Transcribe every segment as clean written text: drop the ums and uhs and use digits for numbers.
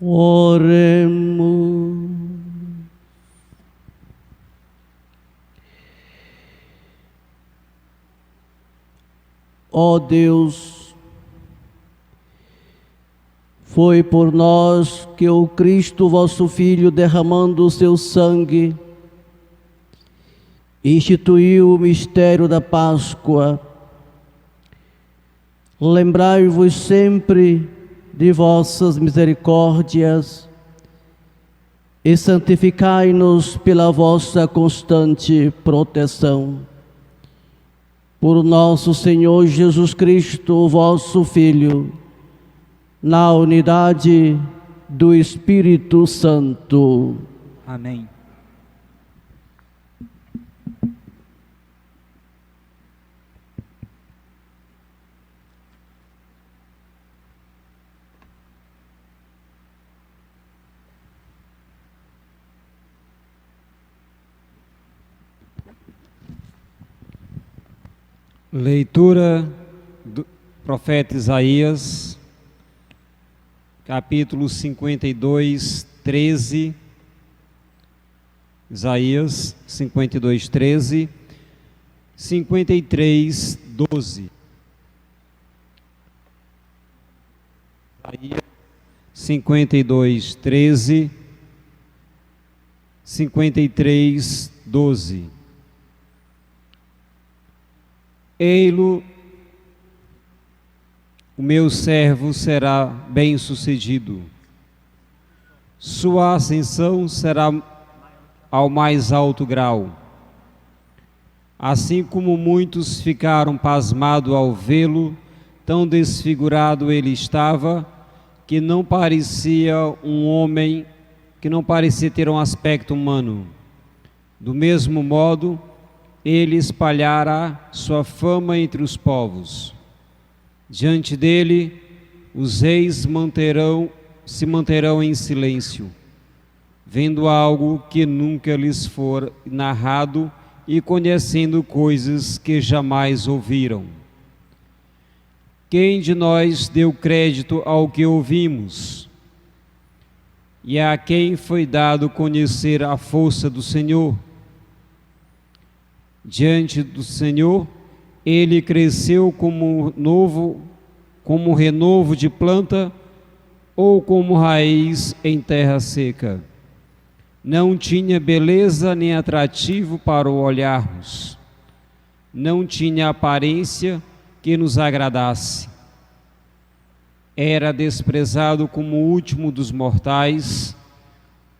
Oremos. Ó Deus, foi por nós que o Cristo, vosso Filho, derramando o seu sangue, instituiu o mistério da Páscoa. Lembrai-vos sempre de vossas misericórdias e santificai-nos pela vossa constante proteção. Por nosso Senhor Jesus Cristo, vosso Filho, na unidade do Espírito Santo. Amém. Leitura do profeta Isaías, capítulo 52, 13. Isaías 52, 13, 53, 12. Isaías 52, 13, 53, 12. Ei-lo, o meu servo será bem-sucedido. Sua ascensão será ao mais alto grau. Assim como muitos ficaram pasmados ao vê-lo, tão desfigurado ele estava, que não parecia um homem, que não parecia ter um aspecto humano. Do mesmo modo, ele espalhará sua fama entre os povos. Diante dele, os reis se manterão em silêncio, vendo algo que nunca lhes for narrado e conhecendo coisas que jamais ouviram. Quem de nós deu crédito ao que ouvimos? E a quem foi dado conhecer a força do Senhor? Diante do Senhor, ele cresceu como renovo de planta ou como raiz em terra seca. Não tinha beleza nem atrativo para o olharmos. Não tinha aparência que nos agradasse. Era desprezado como o último dos mortais,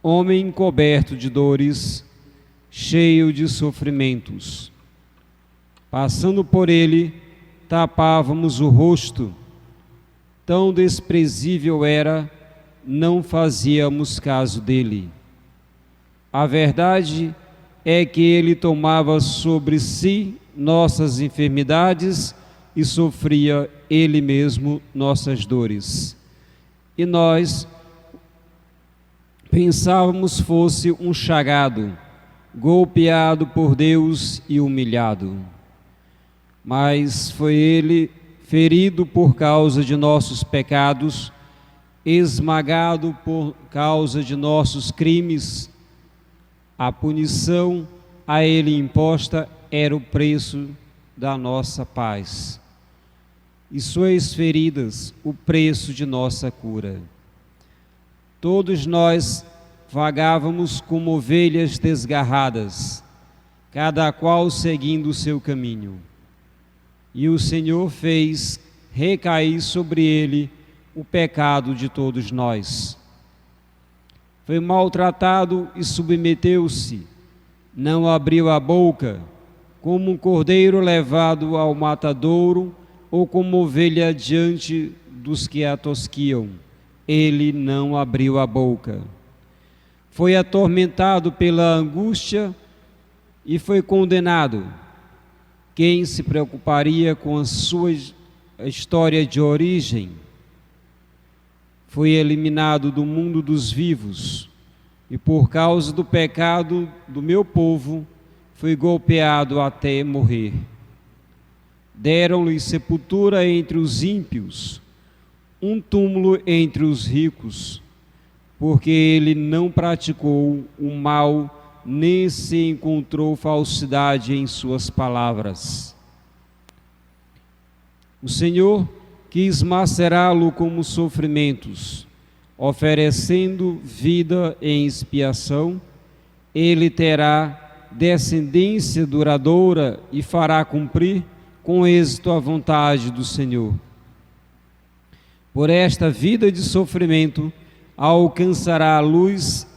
homem coberto de dores, cheio de sofrimentos. Passando por ele, tapávamos o rosto. Tão desprezível era, não fazíamos caso dele. A verdade é que ele tomava sobre si nossas enfermidades e sofria ele mesmo nossas dores. E nós pensávamos fosse um chagado, golpeado por Deus e humilhado. Mas foi ele ferido por causa de nossos pecados, esmagado por causa de nossos crimes. A punição a ele imposta era o preço da nossa paz, e suas feridas o preço de nossa cura. Todos nós vagávamos como ovelhas desgarradas, cada qual seguindo o seu caminho. E o Senhor fez recair sobre ele o pecado de todos nós. Foi maltratado e submeteu-se, não abriu a boca, como um cordeiro levado ao matadouro, ou como ovelha diante dos que a tosquiam. Ele não abriu a boca. Foi atormentado pela angústia e foi condenado. Quem se preocuparia com a sua história de origem? Foi eliminado do mundo dos vivos, e por causa do pecado do meu povo, foi golpeado até morrer. Deram-lhe sepultura entre os ímpios, um túmulo entre os ricos, porque ele não praticou o mal, nem se encontrou falsidade em suas palavras. O Senhor quis macerá-lo como sofrimentos, oferecendo vida em expiação. Ele terá descendência duradoura e fará cumprir com êxito a vontade do Senhor. Por esta vida de sofrimento, alcançará a luz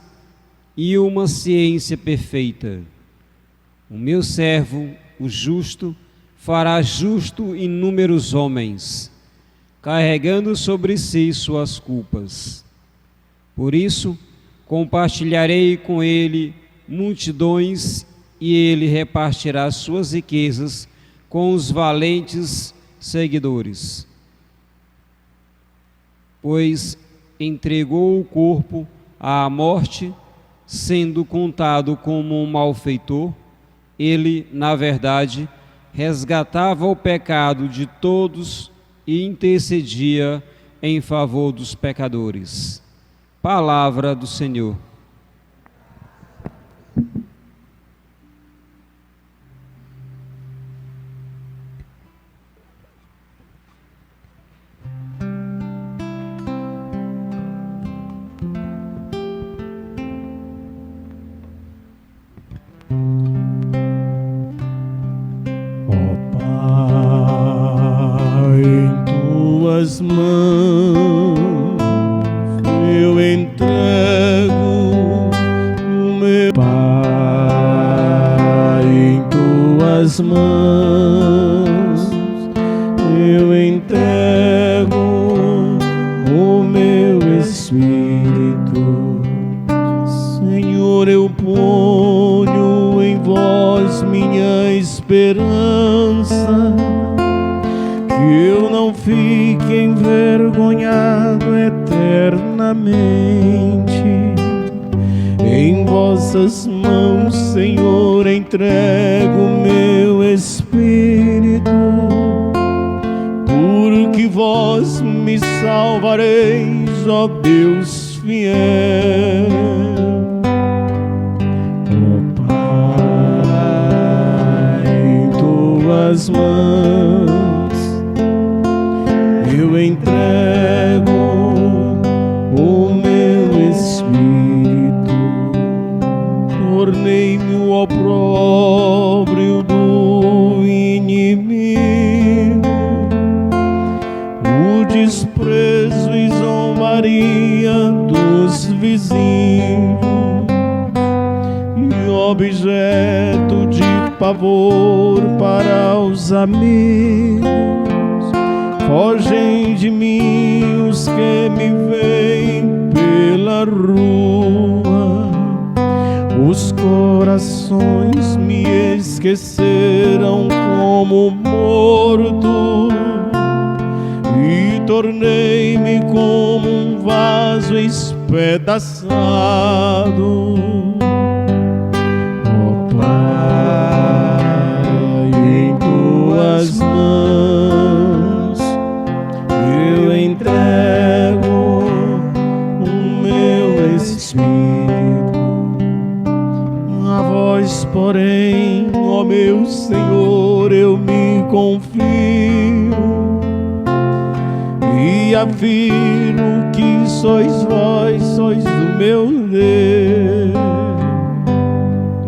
e uma ciência perfeita. O meu servo, o justo, fará justo inúmeros homens, carregando sobre si suas culpas. Por isso, compartilharei com ele multidões, e ele repartirá suas riquezas com os valentes seguidores. Pois entregou o corpo à morte, sendo contado como um malfeitor, ele, na verdade, resgatava o pecado de todos e intercedia em favor dos pecadores. Palavra do Senhor. Tuas mãos eu entrego o meu Pai, em tuas mãos eu entrego o meu espírito. Senhor, eu ponho em vós minha esperança, que eu não fique envergonhado eternamente. Em vossas mãos, Senhor, entrego meu espírito, porque vós me salvareis, ó Deus fiel. Ó Pai, em tuas mãos eu entrego o meu espírito. Tornei-me o opróbrio do inimigo, o desprezo e zombaria dos vizinhos, e objeto de pavor para os amigos. Fogem de mim os que me veem pela rua. Os corações me esqueceram como morto, e tornei-me como um vaso espedaçado. Ó Pai, em tuas mãos eu entrego o meu espírito. A vós, porém, ó meu Senhor, eu me confio e afirmo que sois vós, sois o meu Deus.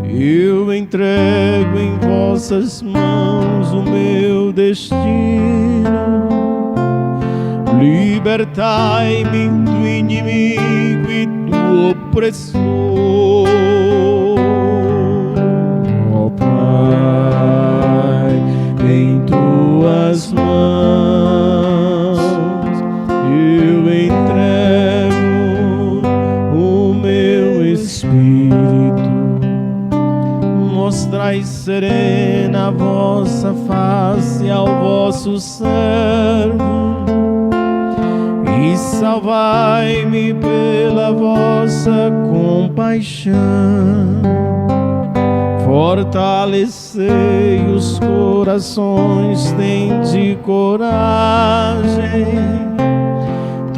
Eu entrego em vossas mãos o meu destino. Libertai-me do inimigo e do opressor. Ó Pai, em tuas mãos eu entrego o meu espírito. Mostrai serena a vossa face ao vosso servo, e salvai-me pela vossa compaixão. Fortalecei os corações, tende coragem,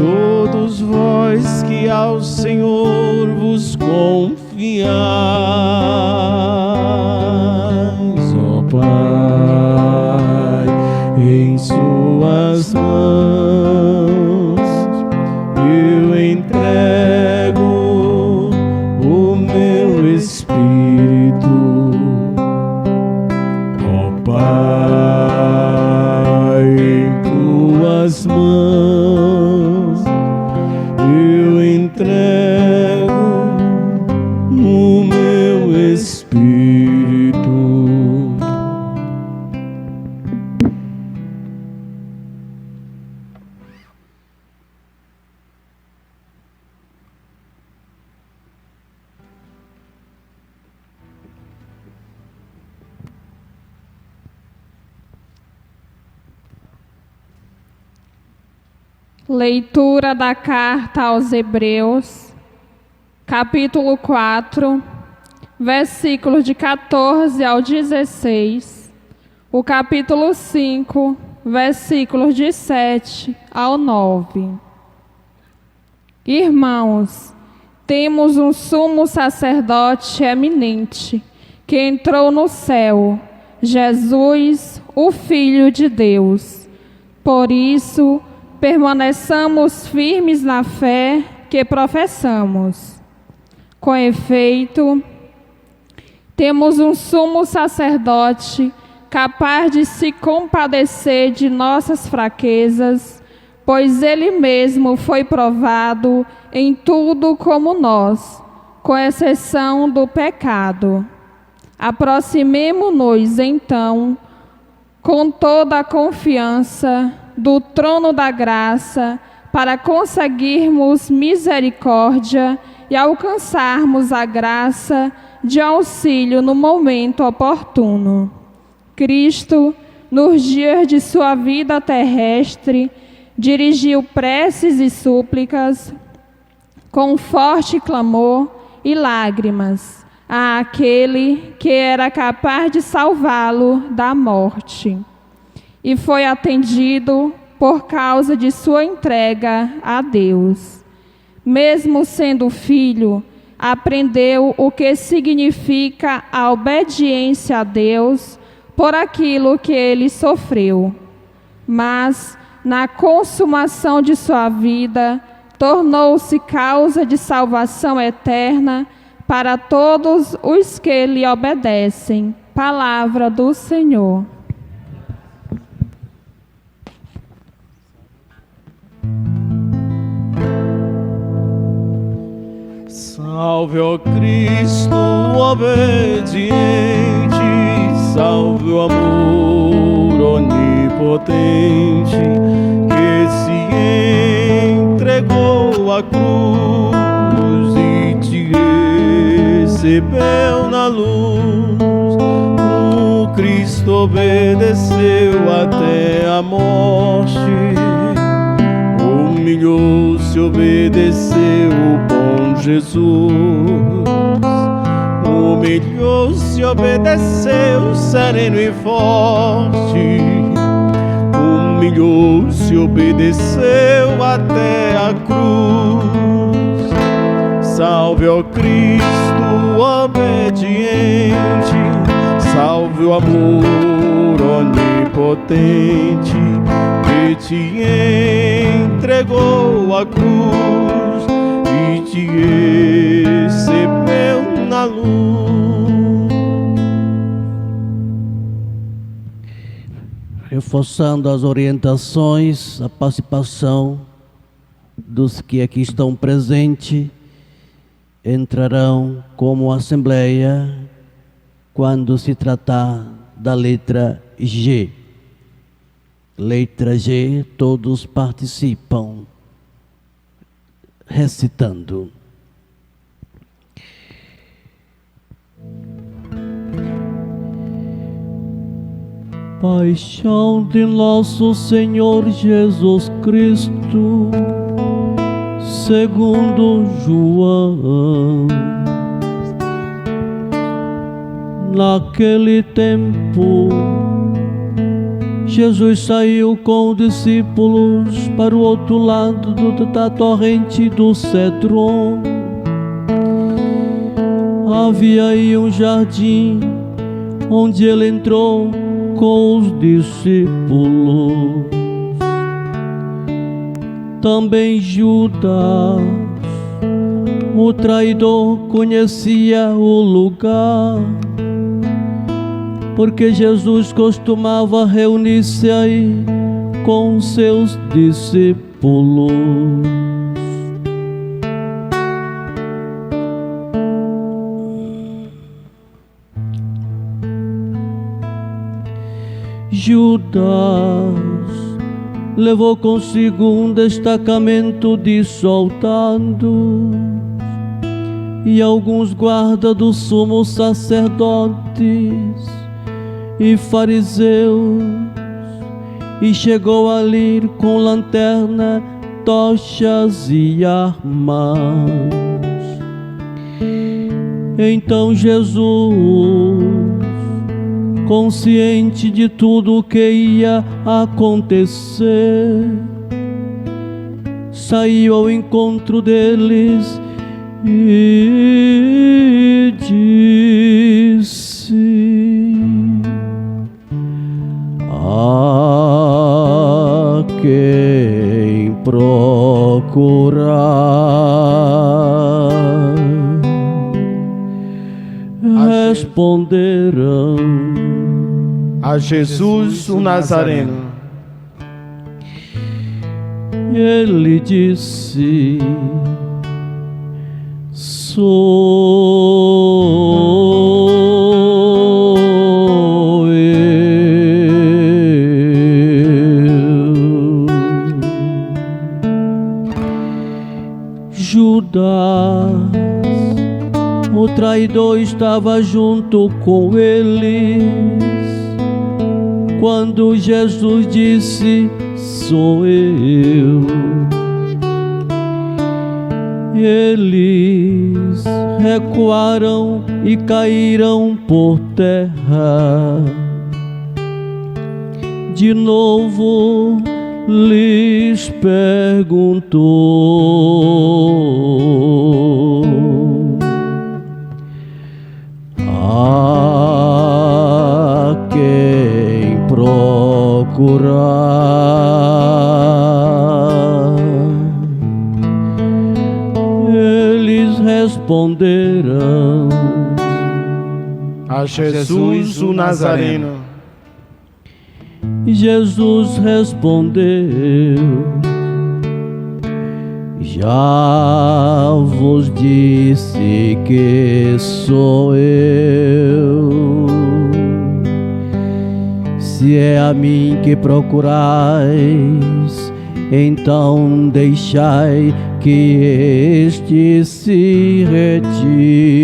todos vós que ao Senhor vos confiais, ó Pai, em suas mãos eu entrego o meu espírito, ó Pai, em tuas mãos eu entrego o meu espírito. Leitura da carta aos Hebreus, capítulo 4, versículos de 14 ao 16, o capítulo 5, versículos de 7 ao 9. Irmãos, temos um sumo sacerdote eminente, que entrou no céu, Jesus, o Filho de Deus. Por isso, permaneçamos firmes na fé que professamos. Com efeito, temos um sumo sacerdote capaz de se compadecer de nossas fraquezas, pois ele mesmo foi provado em tudo como nós, com exceção do pecado. Aproximemo-nos, então, com toda a confiança do trono da graça, para conseguirmos misericórdia e alcançarmos a graça de auxílio no momento oportuno. Cristo, nos dias de sua vida terrestre, dirigiu preces e súplicas com forte clamor e lágrimas àquele que era capaz de salvá-lo da morte. E foi atendido por causa de sua entrega a Deus. Mesmo sendo filho, aprendeu o que significa a obediência a Deus por aquilo que ele sofreu. Mas, na consumação de sua vida, tornou-se causa de salvação eterna para todos os que lhe obedecem. Palavra do Senhor. Salve, ó Cristo obediente, salve o amor onipotente, que se entregou à cruz e te recebeu na luz. O Cristo obedeceu até a morte, humilhou-se, obedeceu o bom Jesus. Humilhou-se, obedeceu, sereno e forte. Humilhou-se, obedeceu até a cruz. Salve, ó Cristo obediente, salve o amor onipotente, que te entregou a cruz e te recebeu na luz. Reforçando as orientações, a participação dos que aqui estão presentes, entrarão como assembleia quando se tratar da letra G. Letra G, todos participam, recitando. Paixão de nosso Senhor Jesus Cristo, segundo João. Naquele tempo, Jesus saiu com os discípulos para o outro lado da torrente do Cedron. Havia aí um jardim onde ele entrou com os discípulos. Também Judas, o traidor, conhecia o lugar, porque Jesus costumava reunir-se aí com seus discípulos. Judas levou consigo um destacamento de soldados e alguns guardas do sumo sacerdotes e fariseus, e chegou ali com lanterna, tochas e armas. Então Jesus, consciente de tudo o que ia acontecer, saiu ao encontro deles e disse: a quem procurar? Responderão: a Jesus o Nazareno. Ele disse: sou eu. Judas, o traidor, estava junto com eles quando Jesus disse: sou eu. Eles recuaram e caíram por terra. De novo lhes perguntou: a quem procurar? Eles responderão: a Jesus o Nazareno. Jesus respondeu: já vos disse que sou eu. Se é a mim que procurais, então deixai que este se retire.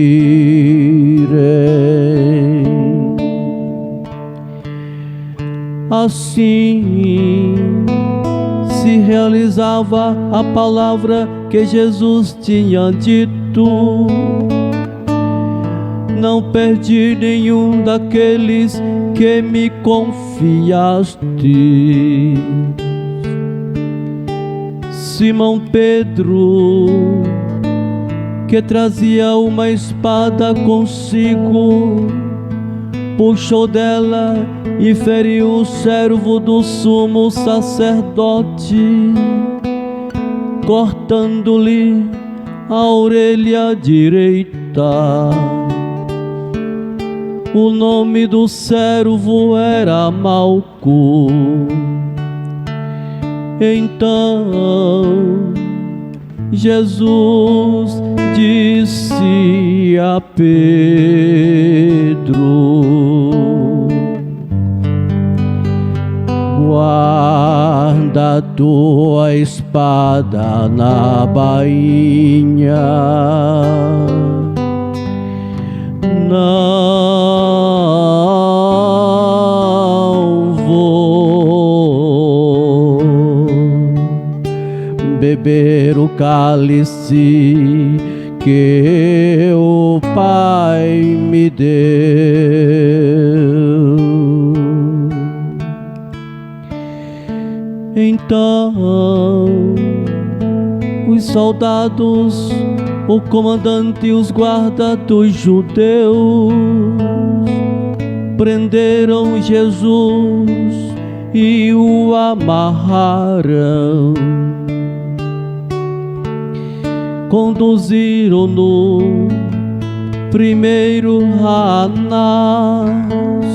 Assim se realizava a palavra que Jesus tinha dito: não perdi nenhum daqueles que me confiaste. Simão Pedro, que trazia uma espada consigo, puxou dela e feriu o servo do sumo sacerdote, cortando-lhe a orelha direita. O nome do servo era Malco. Então Jesus disse a Pedro: guarda tua espada na bainha. Não vou beber o cálice que o Pai me deu. Então os soldados, o comandante e os guardas dos judeus prenderam Jesus e o amarraram. Conduziram-no primeiro a Anás,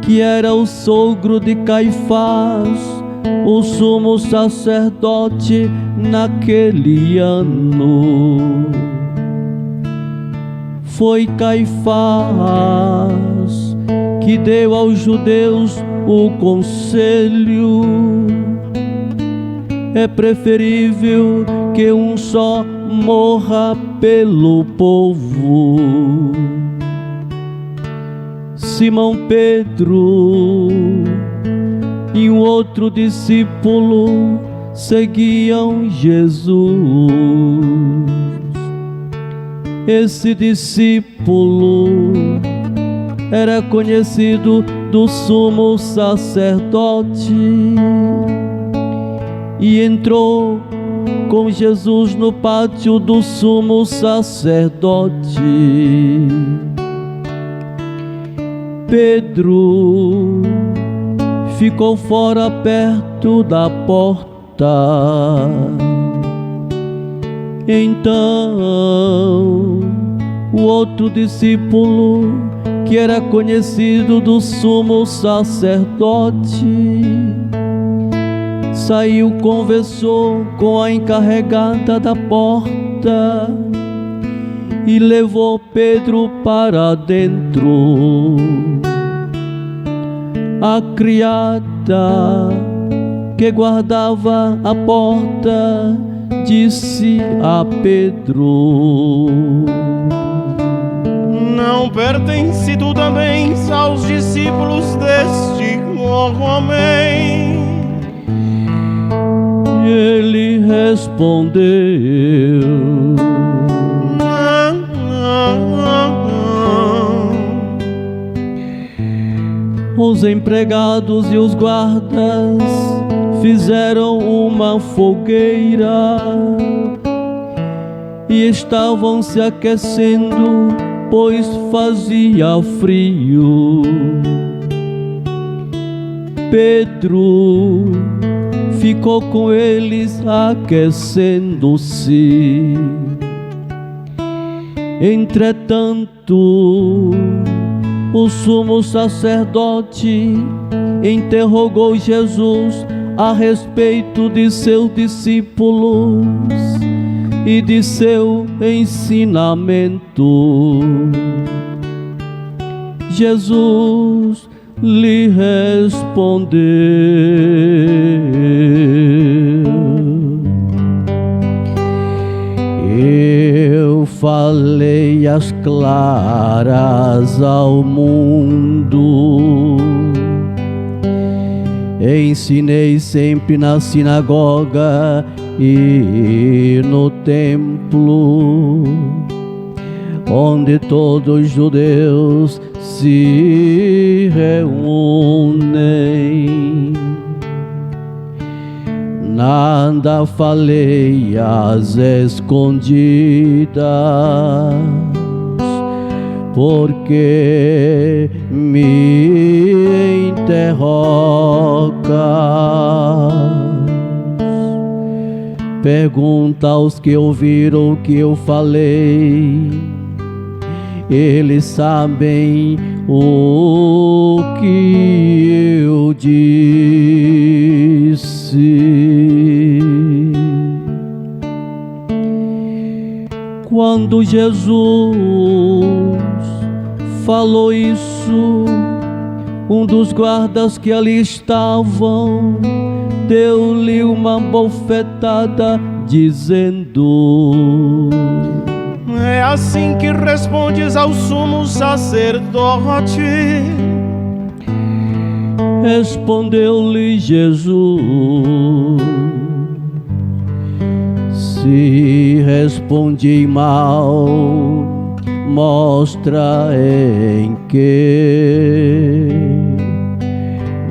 que era o sogro de Caifás, o sumo sacerdote naquele ano. Foi Caifás que deu aos judeus o conselho: é preferível que um só morra pelo povo. Simão Pedro e um outro discípulo seguiam Jesus. Esse discípulo era conhecido do sumo sacerdote e entrou com Jesus no pátio do sumo sacerdote. Pedro ficou fora perto da porta. Então o outro discípulo, que era conhecido do sumo sacerdote, saiu, conversou com a encarregada da porta e levou Pedro para dentro. A criada que guardava a porta disse a Pedro: não pertence tu também aos discípulos deste homem? Ele respondeu: os empregados e os guardas fizeram uma fogueira e estavam se aquecendo, pois fazia frio. Pedro ficou com eles aquecendo-se. Entretanto, o sumo sacerdote interrogou Jesus a respeito de seus discípulos e de seu ensinamento. Jesus lhe respondeu: eu falei as claras ao mundo, ensinei sempre na sinagoga e no templo, onde todos os judeus se reúnem. Nada falei às escondidas, porque me interrogas. Pergunta aos que ouviram o que eu falei, eles sabem o que eu disse. Quando Jesus falou isso, um dos guardas que ali estavam deu-lhe uma bofetada, dizendo: é assim que respondes ao sumo sacerdote? Respondeu-lhe Jesus: se respondi mal, mostra em que.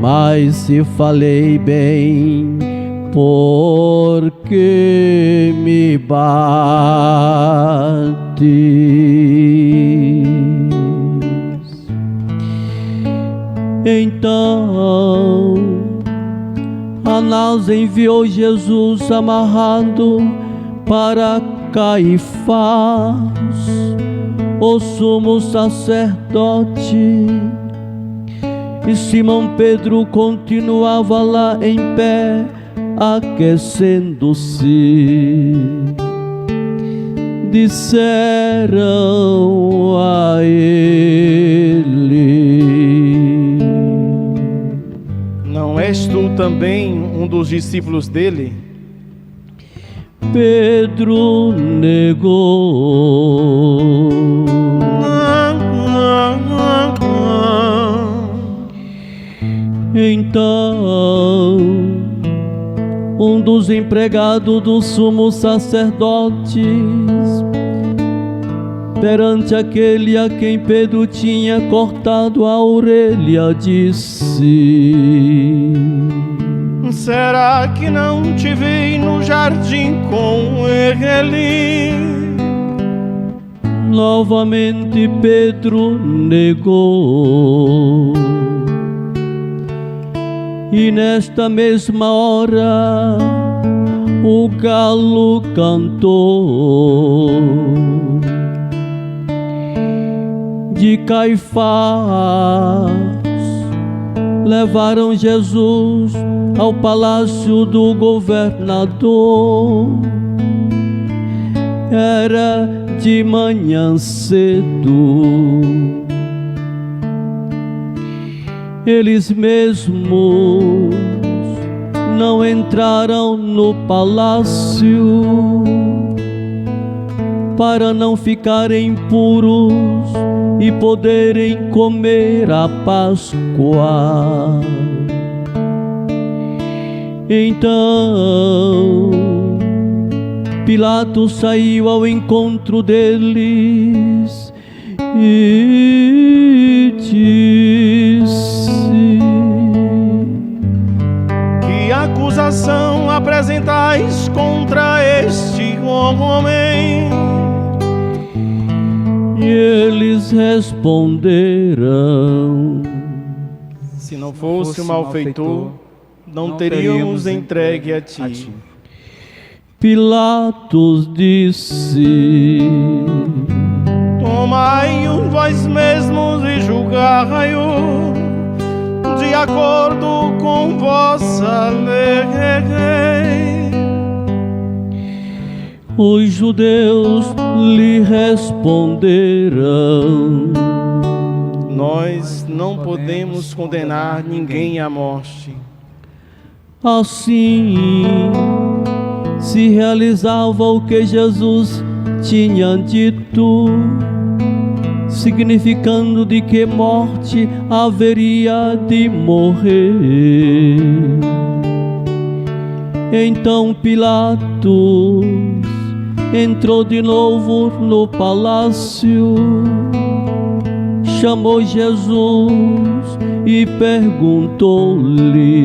mas se falei bem, porque me bates? Então Anás enviou Jesus amarrado para Caifás, o sumo sacerdote. E Simão Pedro continuava lá em pé, aquecendo-se. Disseram a ele: Não és tu também um dos discípulos dele? Pedro negou. Então um dos empregados do sumo sacerdote, perante aquele a quem Pedro tinha cortado a orelha, disse: Será que não te vi no jardim com ele? Novamente Pedro negou. E nesta mesma hora o galo cantou. De Caifás levaram Jesus ao palácio do governador. Era de manhã cedo. Eles mesmos não entraram no palácio para não ficarem puros e poderem comer a Páscoa. Então Pilatos saiu ao encontro deles e disse: Que acusação apresentais contra este homem? E eles responderam: Se não fosse o malfeitor, não teríamos entregue a ti. Pilatos disse: Tomai-o vós mesmos e julgai-o de acordo com vossa lei. Os judeus lhe responderam: Nós não podemos condenar ninguém à morte. Assim se realizava o que Jesus tinha dito, significando de que morte haveria de morrer. Então Pilatos entrou de novo no palácio, chamou Jesus e perguntou-lhe: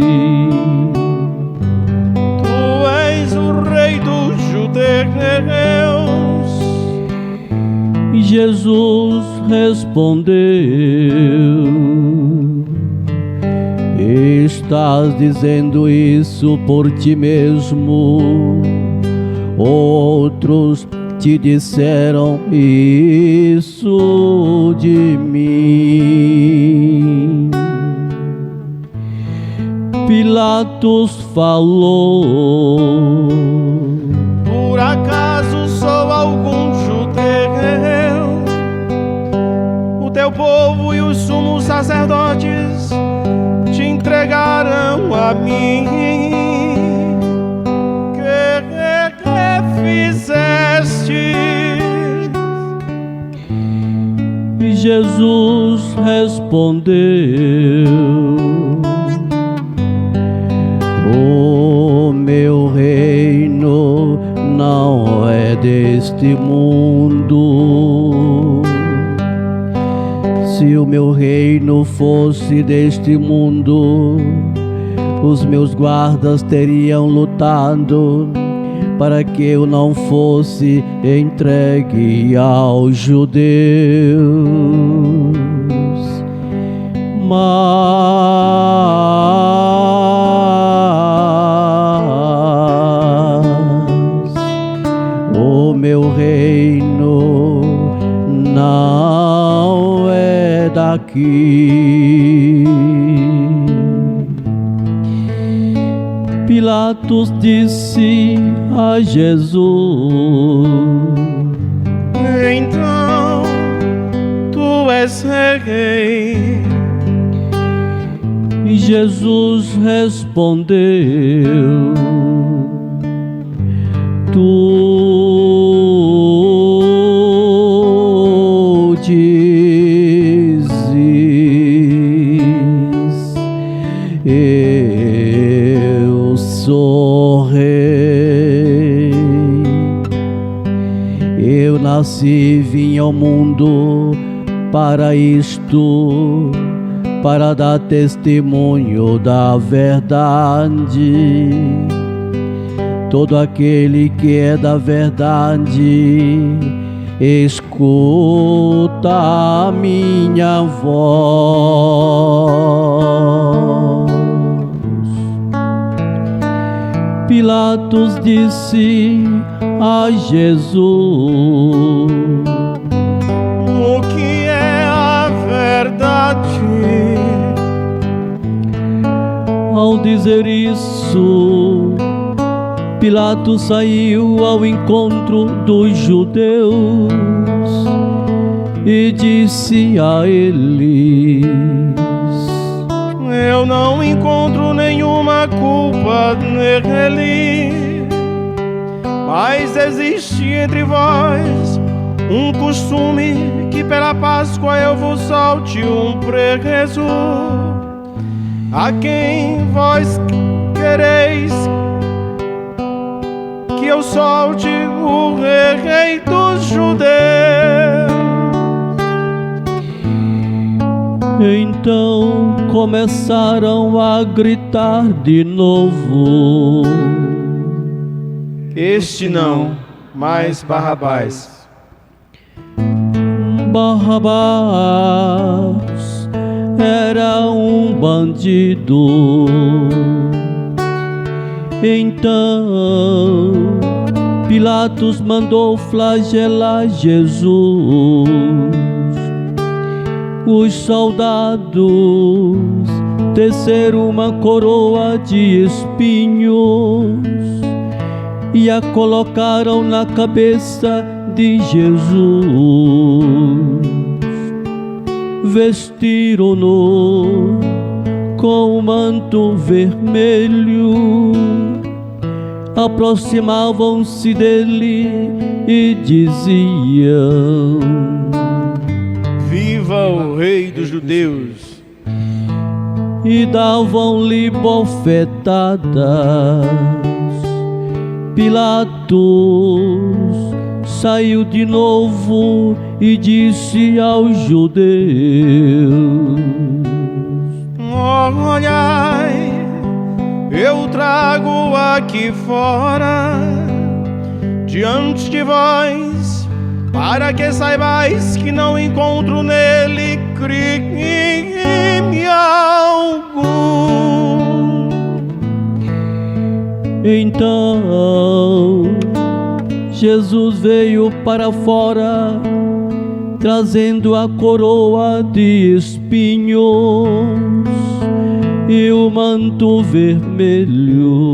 Tu és o rei dos judeus? E Jesus respondeu: Estás dizendo isso por ti mesmo? Outros te disseram isso de mim. Pilatos falou: Por acaso sou algum judeu? O teu povo e os sumos sacerdotes te entregaram a mim. Que fizeste? E Jesus respondeu: O meu reino não é deste mundo. Se o meu reino fosse deste mundo, os meus guardas teriam lutado para que eu não fosse entregue aos judeus. Mas o meu reino não é daqui. Pilatos disse a Jesus: então tu és rei. E Jesus respondeu: tu dizes, eu sou rei. Eu nasci e vim ao mundo para isto, para dar testemunho da verdade. Todo aquele que é da verdade escuta a minha voz. Pilatos disse a Jesus: o que é a verdade? Ao dizer isso, Pilatos saiu ao encontro dos judeus e disse a eles: eu não encontro nenhuma culpa nele, mas existe entre vós um costume que pela Páscoa eu vos solte um preso. A quem vós quereis que eu solte o rei dos judeus? Então começaram a gritar de novo: este não, mas Barrabás. Barrabás era um bandido. Então Pilatos mandou flagelar Jesus. Os soldados teceram uma coroa de espinhos e a colocaram na cabeça de Jesus. Vestiram-no com um manto vermelho, aproximavam-se dele e diziam: viva o rei dos judeus! E davam-lhe bofetadas. Pilatos saiu de novo e disse aos judeus: olhai, eu trago aqui fora, diante de vós, para que saibais que não encontro nele crime algum. Então Jesus veio para fora, trazendo a coroa de espinhos e o manto vermelho.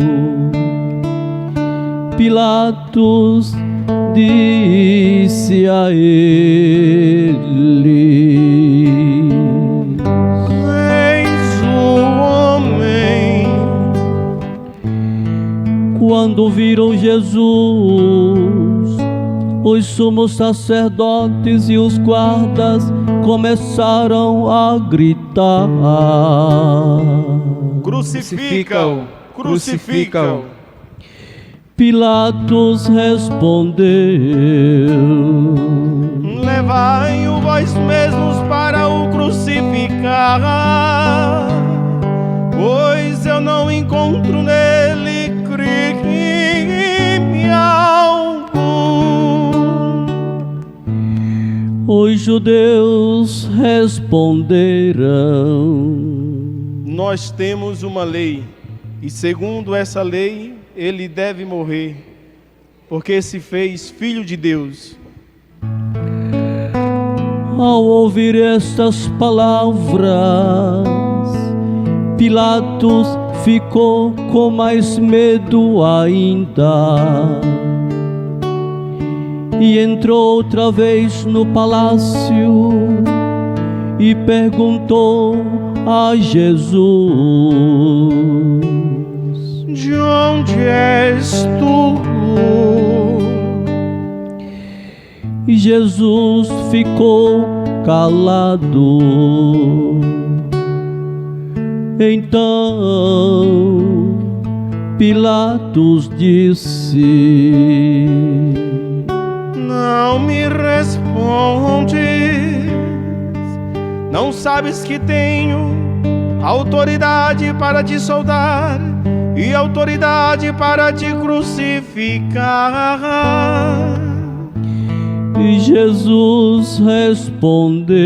Pilatos disse a eles: eis o homem. Quando viram Jesus, os sumos sacerdotes e os guardas começaram a gritar: crucifica-o, crucifica-o. Pilatos respondeu: levai-o vós mesmos para o crucificar. crucificar, pois eu não encontro nele crime algum. Os judeus responderam: Nós temos uma lei, e segundo essa lei, ele deve morrer, porque se fez filho de Deus. Ao ouvir estas palavras, Pilatos ficou com mais medo ainda e entrou outra vez no palácio e perguntou a Jesus: De onde és tu? E Jesus ficou calado. Então Pilatos disse: Não me respondes? Não sabes que tenho autoridade para te soldar e autoridade para te crucificar? E Jesus respondeu: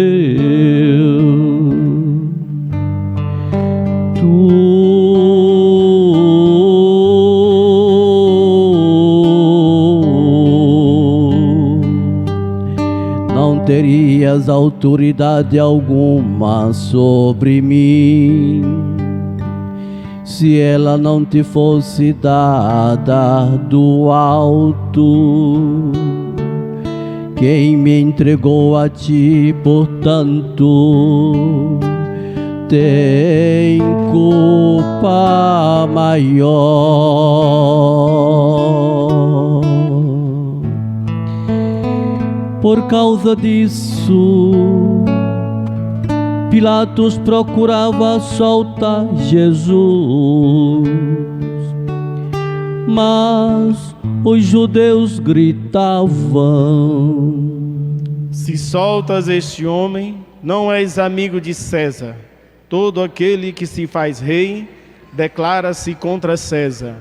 não terias autoridade alguma sobre mim, se ela não te fosse dada do alto. Quem me entregou a ti, portanto, tem culpa maior. Por causa disso, Pilatos procurava soltar Jesus, mas os judeus gritavam: Se soltas este homem, não és amigo de César. Todo aquele que se faz rei declara-se contra César.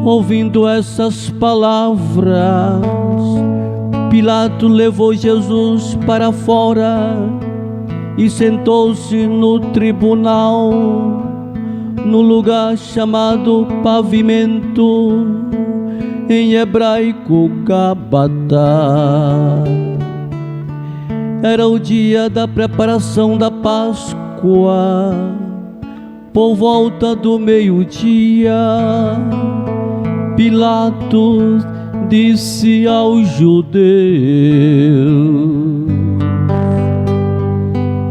Ouvindo essas palavras, Pilatos levou Jesus para fora e sentou-se no tribunal, no lugar chamado Pavimento, em hebraico Gabata. Era o dia da preparação da Páscoa. Por volta do meio-dia, Pilatos disse aos judeus: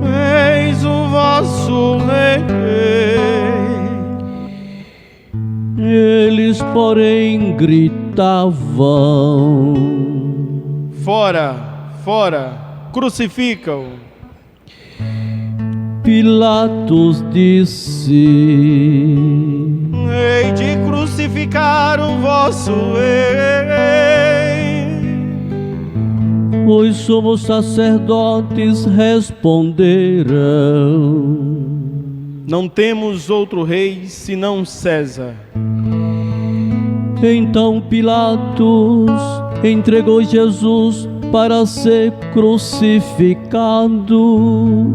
Eis o vosso rei. Eles, porém, gritavam: Fora, fora, crucifica-o. Pilatos disse: Hei de crucificar o vosso rei. Os sumos sacerdotes responderam: Não temos outro rei senão César. Então Pilatos entregou Jesus para ser crucificado,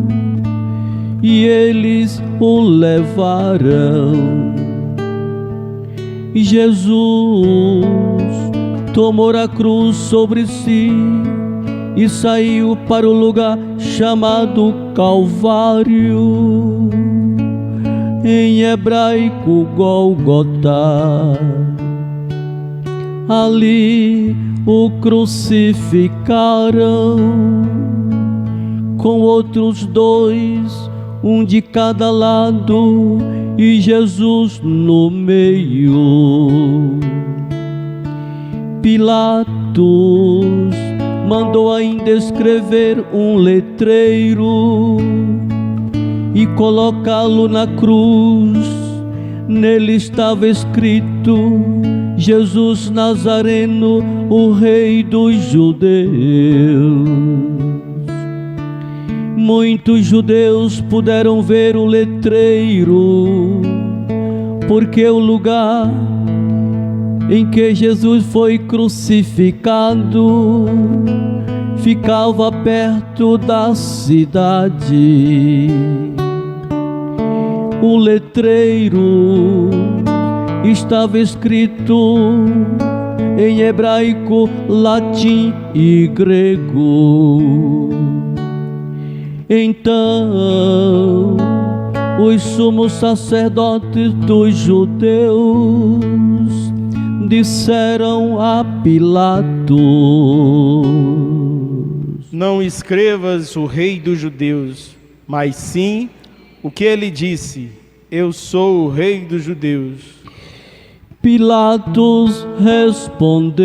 e eles o levaram. E Jesus tomou a cruz sobre si e saiu para o lugar chamado Calvário, em hebraico Gólgota. Ali o crucificaram com outros dois, um de cada lado, e Jesus no meio. Pilatos mandou ainda escrever um letreiro e colocá-lo na cruz. Nele estava escrito: Jesus Nazareno, o Rei dos Judeus. muitos judeus puderam ver o letreiro, porque o lugar em que Jesus foi crucificado ficava perto da cidade. O letreiro estava escrito em hebraico, latim e grego. Então os sumos sacerdotes dos judeus disseram a Pilatos: não escrevas o rei dos judeus, mas sim o que ele disse: eu sou o rei dos judeus. Pilatos respondeu: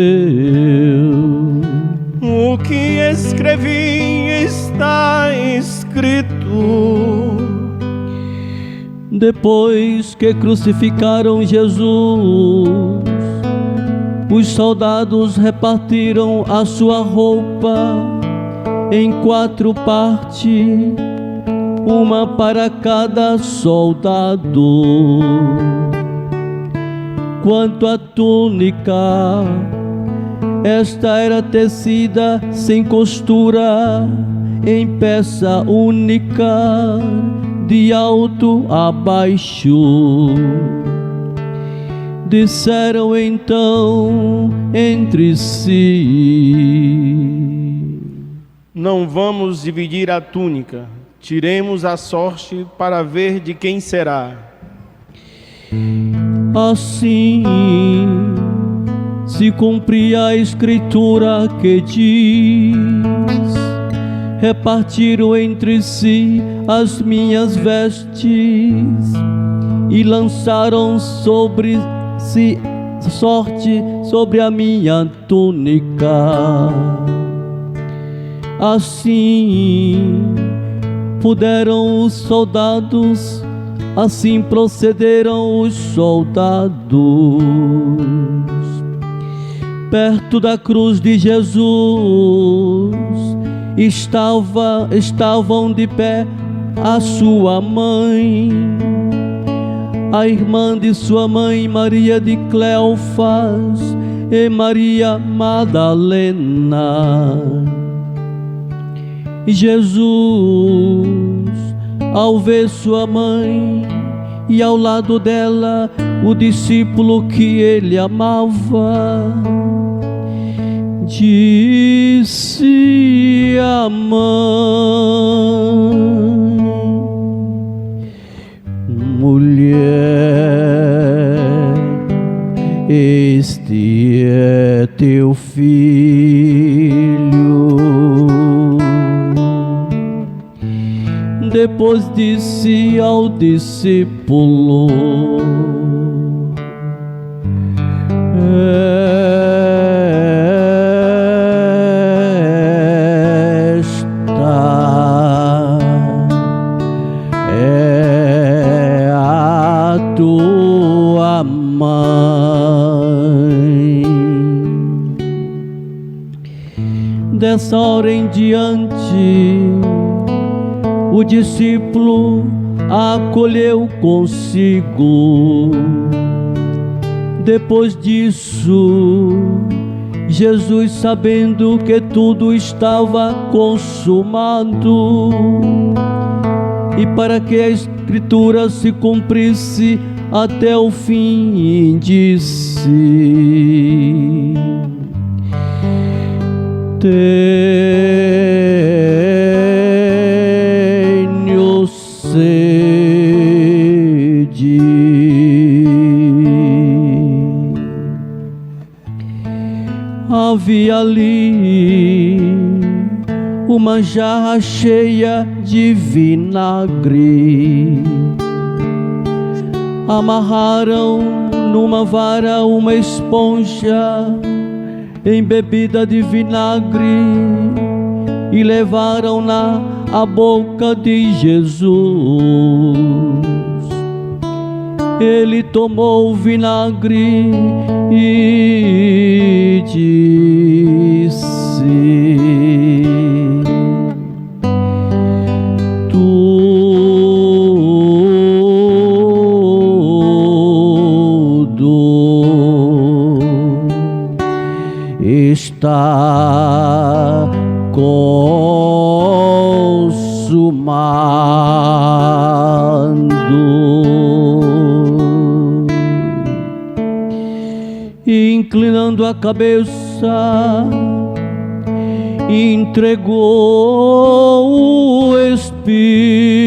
o que escrevi está escrito. Depois que crucificaram Jesus, os soldados repartiram a sua roupa em 4 partes, uma para cada soldado. Quanto à túnica, esta era tecida sem costura, em peça única, de alto a baixo. Disseram então entre si: não vamos dividir a túnica, tiremos a sorte para ver de quem será. Assim se cumpria a escritura que diz: repartiram entre si as minhas vestes e lançaram sobre si sorte sobre a minha túnica. Assim puderam os soldados, assim procederam os soldados. Perto da cruz de Jesus estavam de pé a sua mãe, a irmã de sua mãe, Maria de Cleofas, e Maria Madalena. Jesus, ao ver sua mãe e ao lado dela o discípulo que ele amava, disse à mãe: mulher, este é teu filho. Depois disse ao discípulo: esta é a tua mãe. Dessa hora em diante, o discípulo a acolheu consigo. Depois disso, Jesus, sabendo que tudo estava consumado, e para que a Escritura se cumprisse até o fim, disse: tenho sede. Havia ali uma jarra cheia de vinagre. Amarraram numa vara uma esponja embebida de vinagre e levaram-na à boca de Jesus. Ele tomou o vinagre e disse: está consumado. Inclinando a cabeça, entregou o Espírito.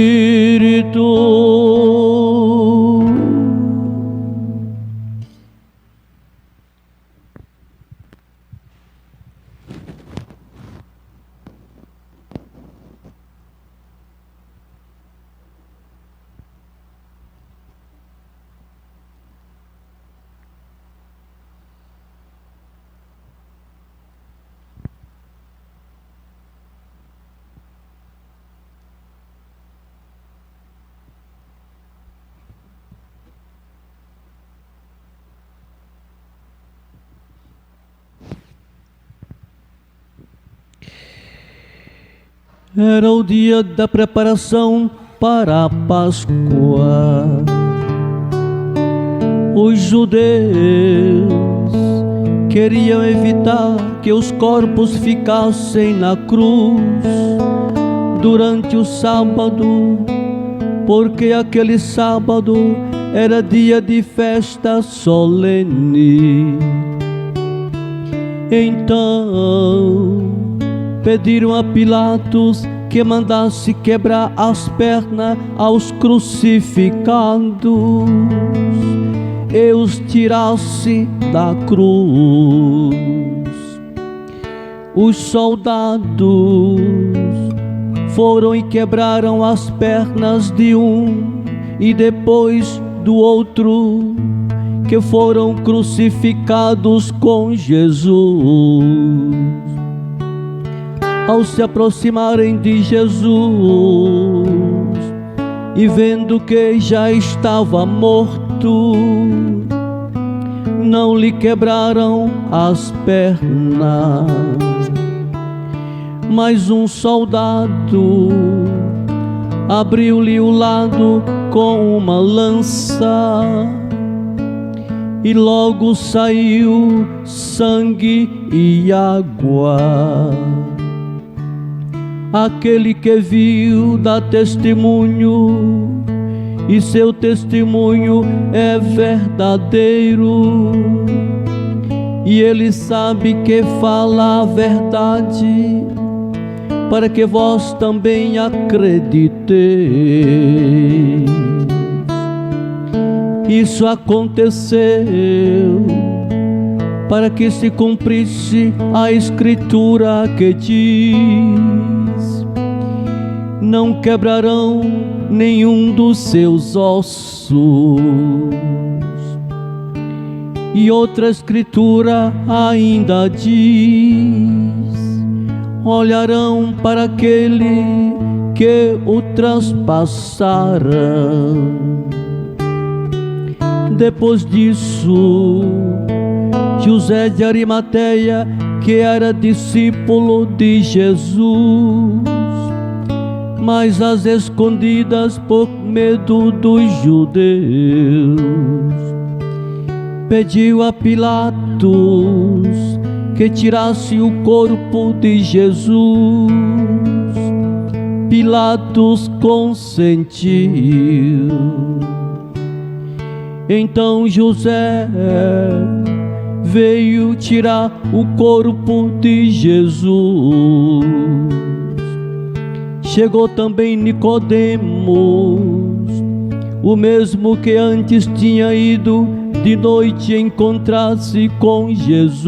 Era o dia da preparação para a Páscoa. Os judeus queriam evitar que os corpos ficassem na cruz durante o sábado, porque aquele sábado era dia de festa solene. Então pediram a Pilatos que mandasse quebrar as pernas aos crucificados e os tirasse da cruz. Os soldados foram e quebraram as pernas de um e depois do outro, que foram crucificados com Jesus. Ao se aproximarem de Jesus e vendo que já estava morto, não lhe quebraram as pernas. Mas um soldado abriu-lhe o lado com uma lança e logo saiu sangue e água. Aquele que viu dá testemunho, e seu testemunho é verdadeiro, e ele sabe que fala a verdade, para que vós também acrediteis. Isso aconteceu para que se cumprisse a escritura que diz: não quebrarão nenhum dos seus ossos. E outra escritura ainda diz: olharão para aquele que o traspassaram. Depois disso, José de Arimateia, que era discípulo de Jesus, mas às escondidas por medo dos judeus, pediu a Pilatos que tirasse o corpo de Jesus. Pilatos consentiu. Então José veio tirar o corpo de Jesus. Chegou também Nicodemos, o mesmo que antes tinha ido de noite encontrar-se com Jesus.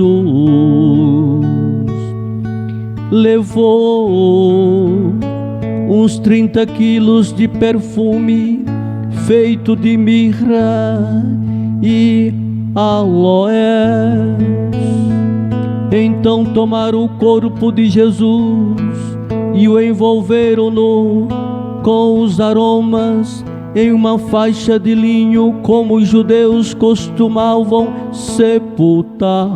Levou uns 30 quilos de perfume feito de mirra e aloés. Então tomaram o corpo de Jesus e o envolveram-no com os aromas em uma faixa de linho, como os judeus costumavam sepultar.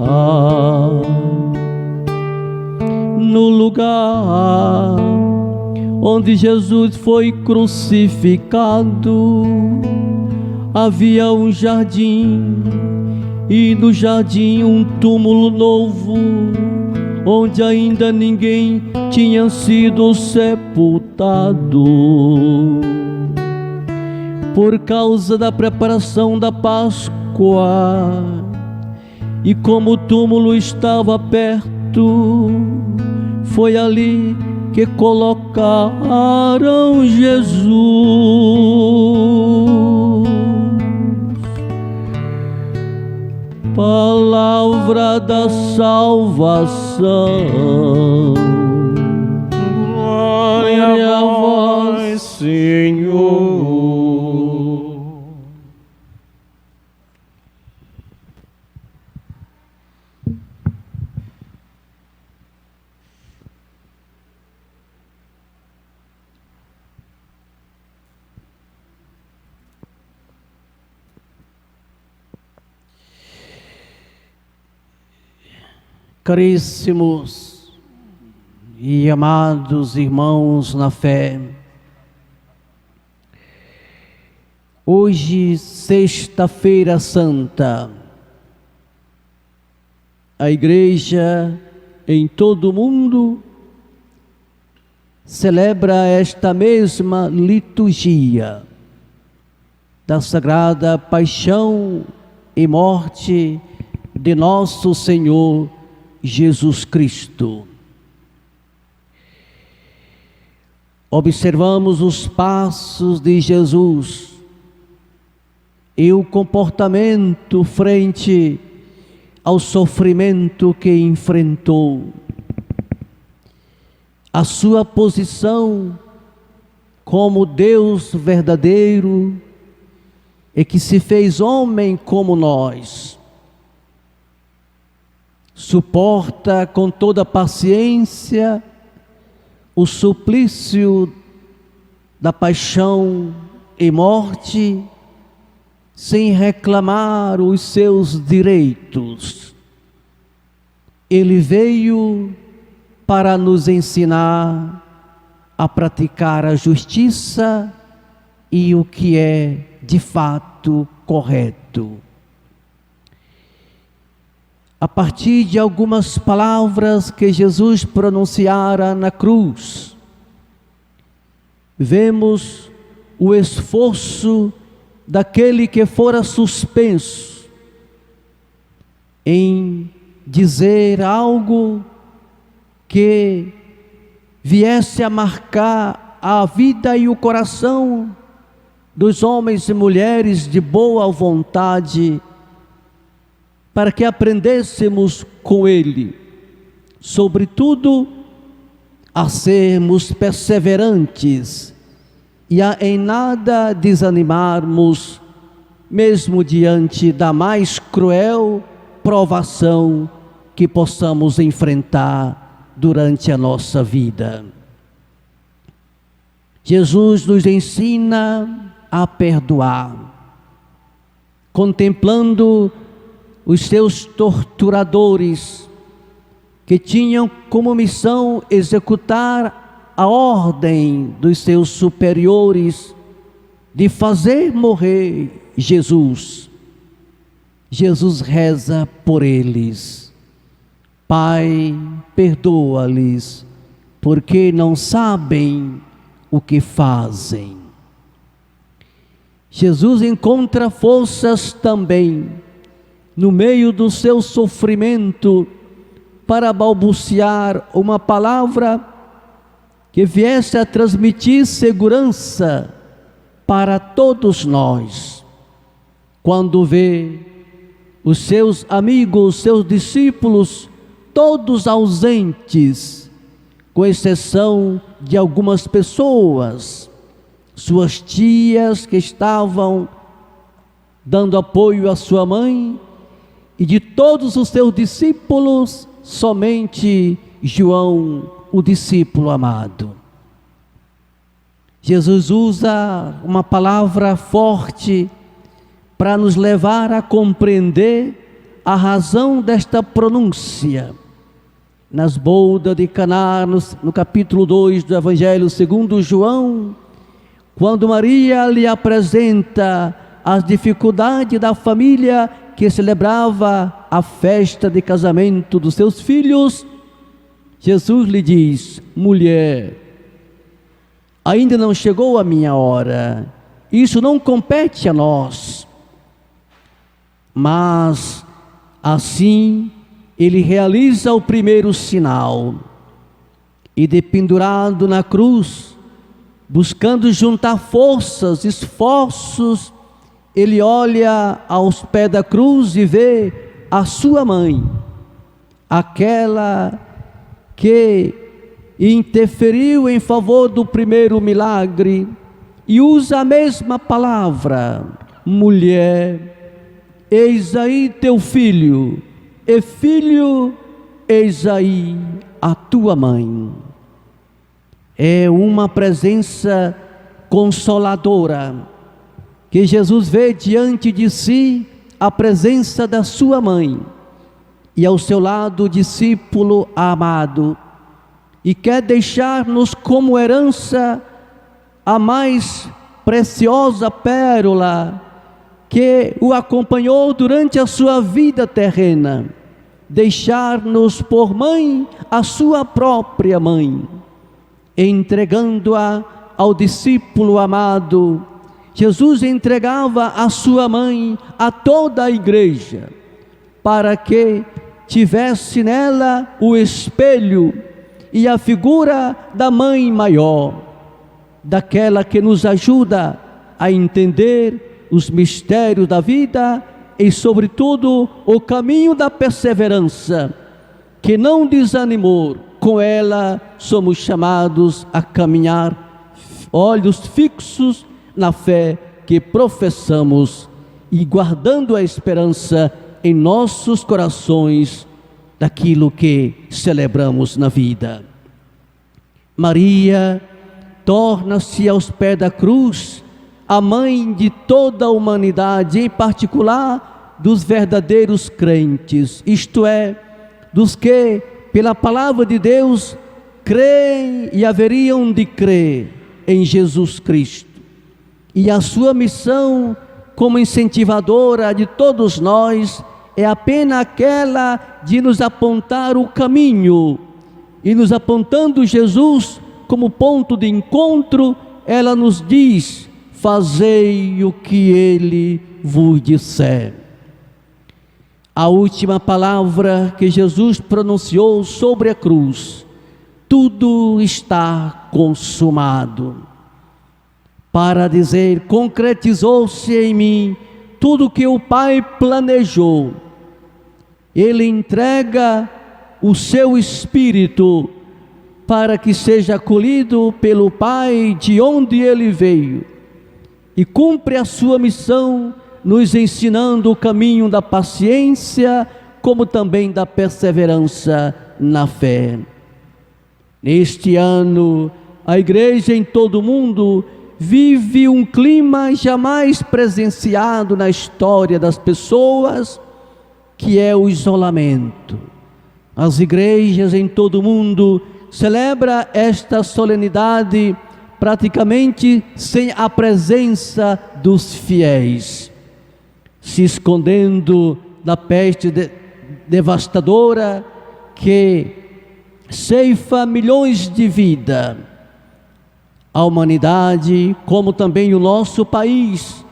No lugar onde Jesus foi crucificado havia um jardim, e no jardim um túmulo novo, onde ainda ninguém tinha sido sepultado. Por causa da preparação da Páscoa, e como o túmulo estava perto, foi ali que colocaram Jesus. Palavra da salvação. Glória a vós, Senhor. Caríssimos e amados irmãos na fé, hoje, Sexta-feira Santa, a Igreja em todo o mundo celebra esta mesma liturgia da Sagrada Paixão e Morte de nosso Senhor Jesus Cristo. Observamos os passos de Jesus e o comportamento frente ao sofrimento que enfrentou. A sua posição como Deus verdadeiro e que se fez homem como nós. Suporta com toda paciência o suplício da paixão e morte, sem reclamar os seus direitos. Ele veio para nos ensinar a praticar a justiça e o que é de fato correto. A partir de algumas palavras que Jesus pronunciara na cruz, vemos o esforço daquele que fora suspenso em dizer algo que viesse a marcar a vida e o coração dos homens e mulheres de boa vontade, para que aprendêssemos com ele, sobretudo, a sermos perseverantes e a em nada desanimarmos, mesmo diante da mais cruel provação que possamos enfrentar durante a nossa vida. Jesus nos ensina a perdoar, contemplando os seus torturadores, que tinham como missão executar a ordem dos seus superiores de fazer morrer Jesus. Jesus reza por eles: Pai, perdoa-lhes, porque não sabem o que fazem. Jesus encontra forças também no meio do seu sofrimento, para balbuciar uma palavra que viesse a transmitir segurança para todos nós. Quando vê os seus amigos, seus discípulos, todos ausentes, com exceção de algumas pessoas, suas tias que estavam dando apoio à sua mãe, e de todos os seus discípulos, somente João, o discípulo amado. Jesus usa uma palavra forte para nos levar a compreender a razão desta pronúncia. Nas bodas de Caná, no capítulo 2 do Evangelho segundo João, quando Maria lhe apresenta as dificuldades da família que celebrava a festa de casamento dos seus filhos, Jesus lhe diz: mulher, ainda não chegou a minha hora, isso não compete a nós. Mas assim ele realiza o primeiro sinal, e dependurado na cruz, buscando juntar forças, esforços, ele olha aos pés da cruz e vê a sua mãe, aquela que interferiu em favor do primeiro milagre, e usa a mesma palavra: mulher, eis aí teu filho, e filho, eis aí a tua mãe. É uma presença consoladora, que Jesus vê diante de si a presença da sua mãe, e ao seu lado o discípulo amado, e quer deixar-nos como herança a mais preciosa pérola que o acompanhou durante a sua vida terrena, deixar-nos por mãe a sua própria mãe, entregando-a ao discípulo amado. Jesus entregava a sua mãe a toda a igreja, para que tivesse nela o espelho e a figura da mãe maior, daquela que nos ajuda a entender os mistérios da vida e, sobretudo, o caminho da perseverança, que não desanimou. Com ela somos chamados a caminhar, olhos fixos na fé que professamos e guardando a esperança em nossos corações daquilo que celebramos na vida. Maria torna-se aos pés da cruz a mãe de toda a humanidade, em particular dos verdadeiros crentes, isto é, dos que, pela palavra de Deus, creem e haveriam de crer em Jesus Cristo. E a sua missão como incentivadora de todos nós é apenas aquela de nos apontar o caminho, e nos apontando Jesus como ponto de encontro, ela nos diz: fazei o que ele vos disser. A última palavra que Jesus pronunciou sobre a cruz: tudo está consumado. Para dizer, concretizou-se em mim tudo que o Pai planejou. Ele entrega o seu Espírito para que seja acolhido pelo Pai de onde ele veio, e cumpre a sua missão, nos ensinando o caminho da paciência, como também da perseverança na fé. Neste ano, a igreja em todo o mundo vive um clima jamais presenciado na história das pessoas, que é o isolamento. As igrejas em todo o mundo celebram esta solenidade praticamente sem a presença dos fiéis, se escondendo da peste devastadora que ceifa milhões de vidas. A humanidade, como também o nosso país,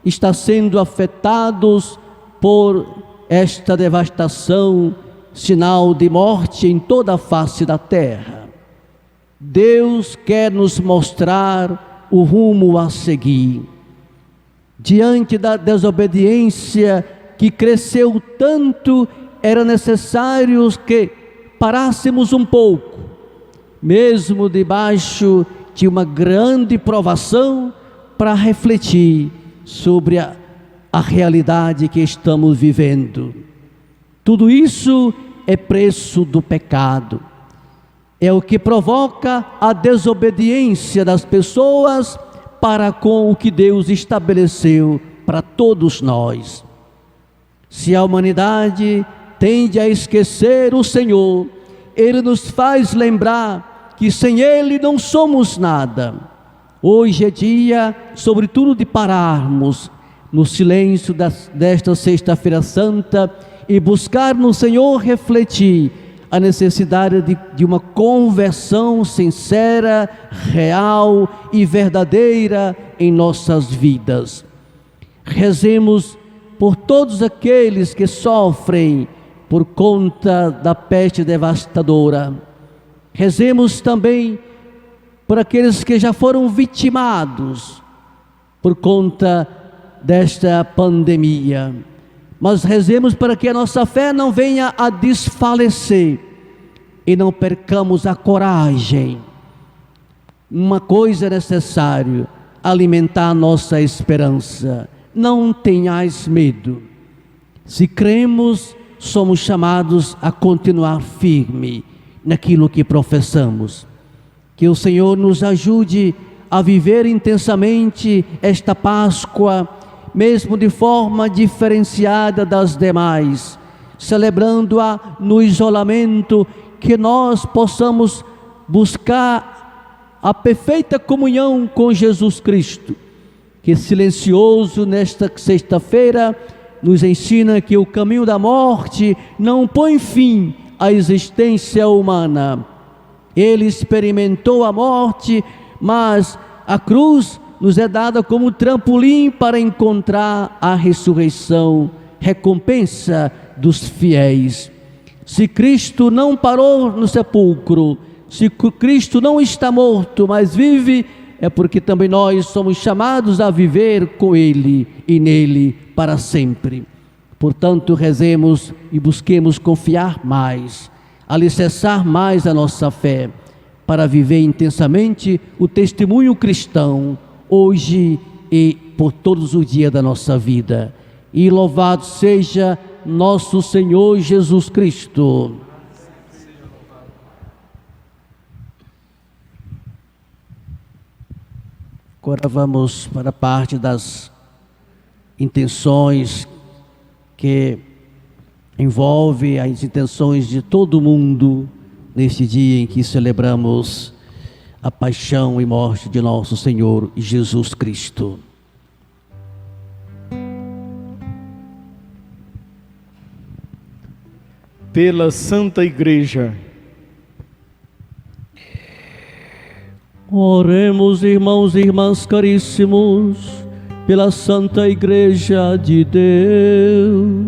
está sendo afetados por esta devastação, sinal de morte em toda a face da terra. Deus quer nos mostrar o rumo a seguir. Diante da desobediência que cresceu tanto, era necessário que parássemos um pouco, mesmo debaixo de uma grande provação, para refletir sobre a realidade que estamos vivendo. Tudo isso é preço do pecado, é o que provoca a desobediência das pessoas para com o que Deus estabeleceu para todos nós. Se a humanidade tende a esquecer o Senhor, Ele nos faz lembrar que sem Ele não somos nada. Hoje é dia, sobretudo, de pararmos no silêncio desta Sexta-feira Santa e buscar no Senhor refletir a necessidade de uma conversão sincera, real e verdadeira em nossas vidas. Rezemos por todos aqueles que sofrem por conta da peste devastadora. Rezemos também por aqueles que já foram vitimados por conta desta pandemia. Mas rezemos para que a nossa fé não venha a desfalecer e não percamos a coragem. Uma coisa é necessário: alimentar a nossa esperança. Não tenhais medo. Se cremos, somos chamados a continuar firme naquilo que professamos. Que o Senhor nos ajude a viver intensamente esta Páscoa, mesmo de forma diferenciada das demais, celebrando-a no isolamento, que nós possamos buscar a perfeita comunhão com Jesus Cristo, que silencioso nesta sexta-feira nos ensina que o caminho da morte não põe fim à existência humana. Ele experimentou a morte, mas a cruz nos é dada como trampolim para encontrar a ressurreição, recompensa dos fiéis. Se Cristo não parou no sepulcro, se Cristo não está morto, mas vive, é porque também nós somos chamados a viver com Ele e nele para sempre. Portanto, rezemos e busquemos confiar mais, alicerçar mais a nossa fé, para viver intensamente o testemunho cristão, hoje e por todos os dias da nossa vida. E louvado seja nosso Senhor Jesus Cristo. Agora vamos para a parte das intenções que envolve as intenções de todo mundo neste dia em que celebramos a paixão e morte de nosso Senhor Jesus Cristo. Pela Santa Igreja. Oremos, irmãos e irmãs caríssimos, pela Santa Igreja de Deus.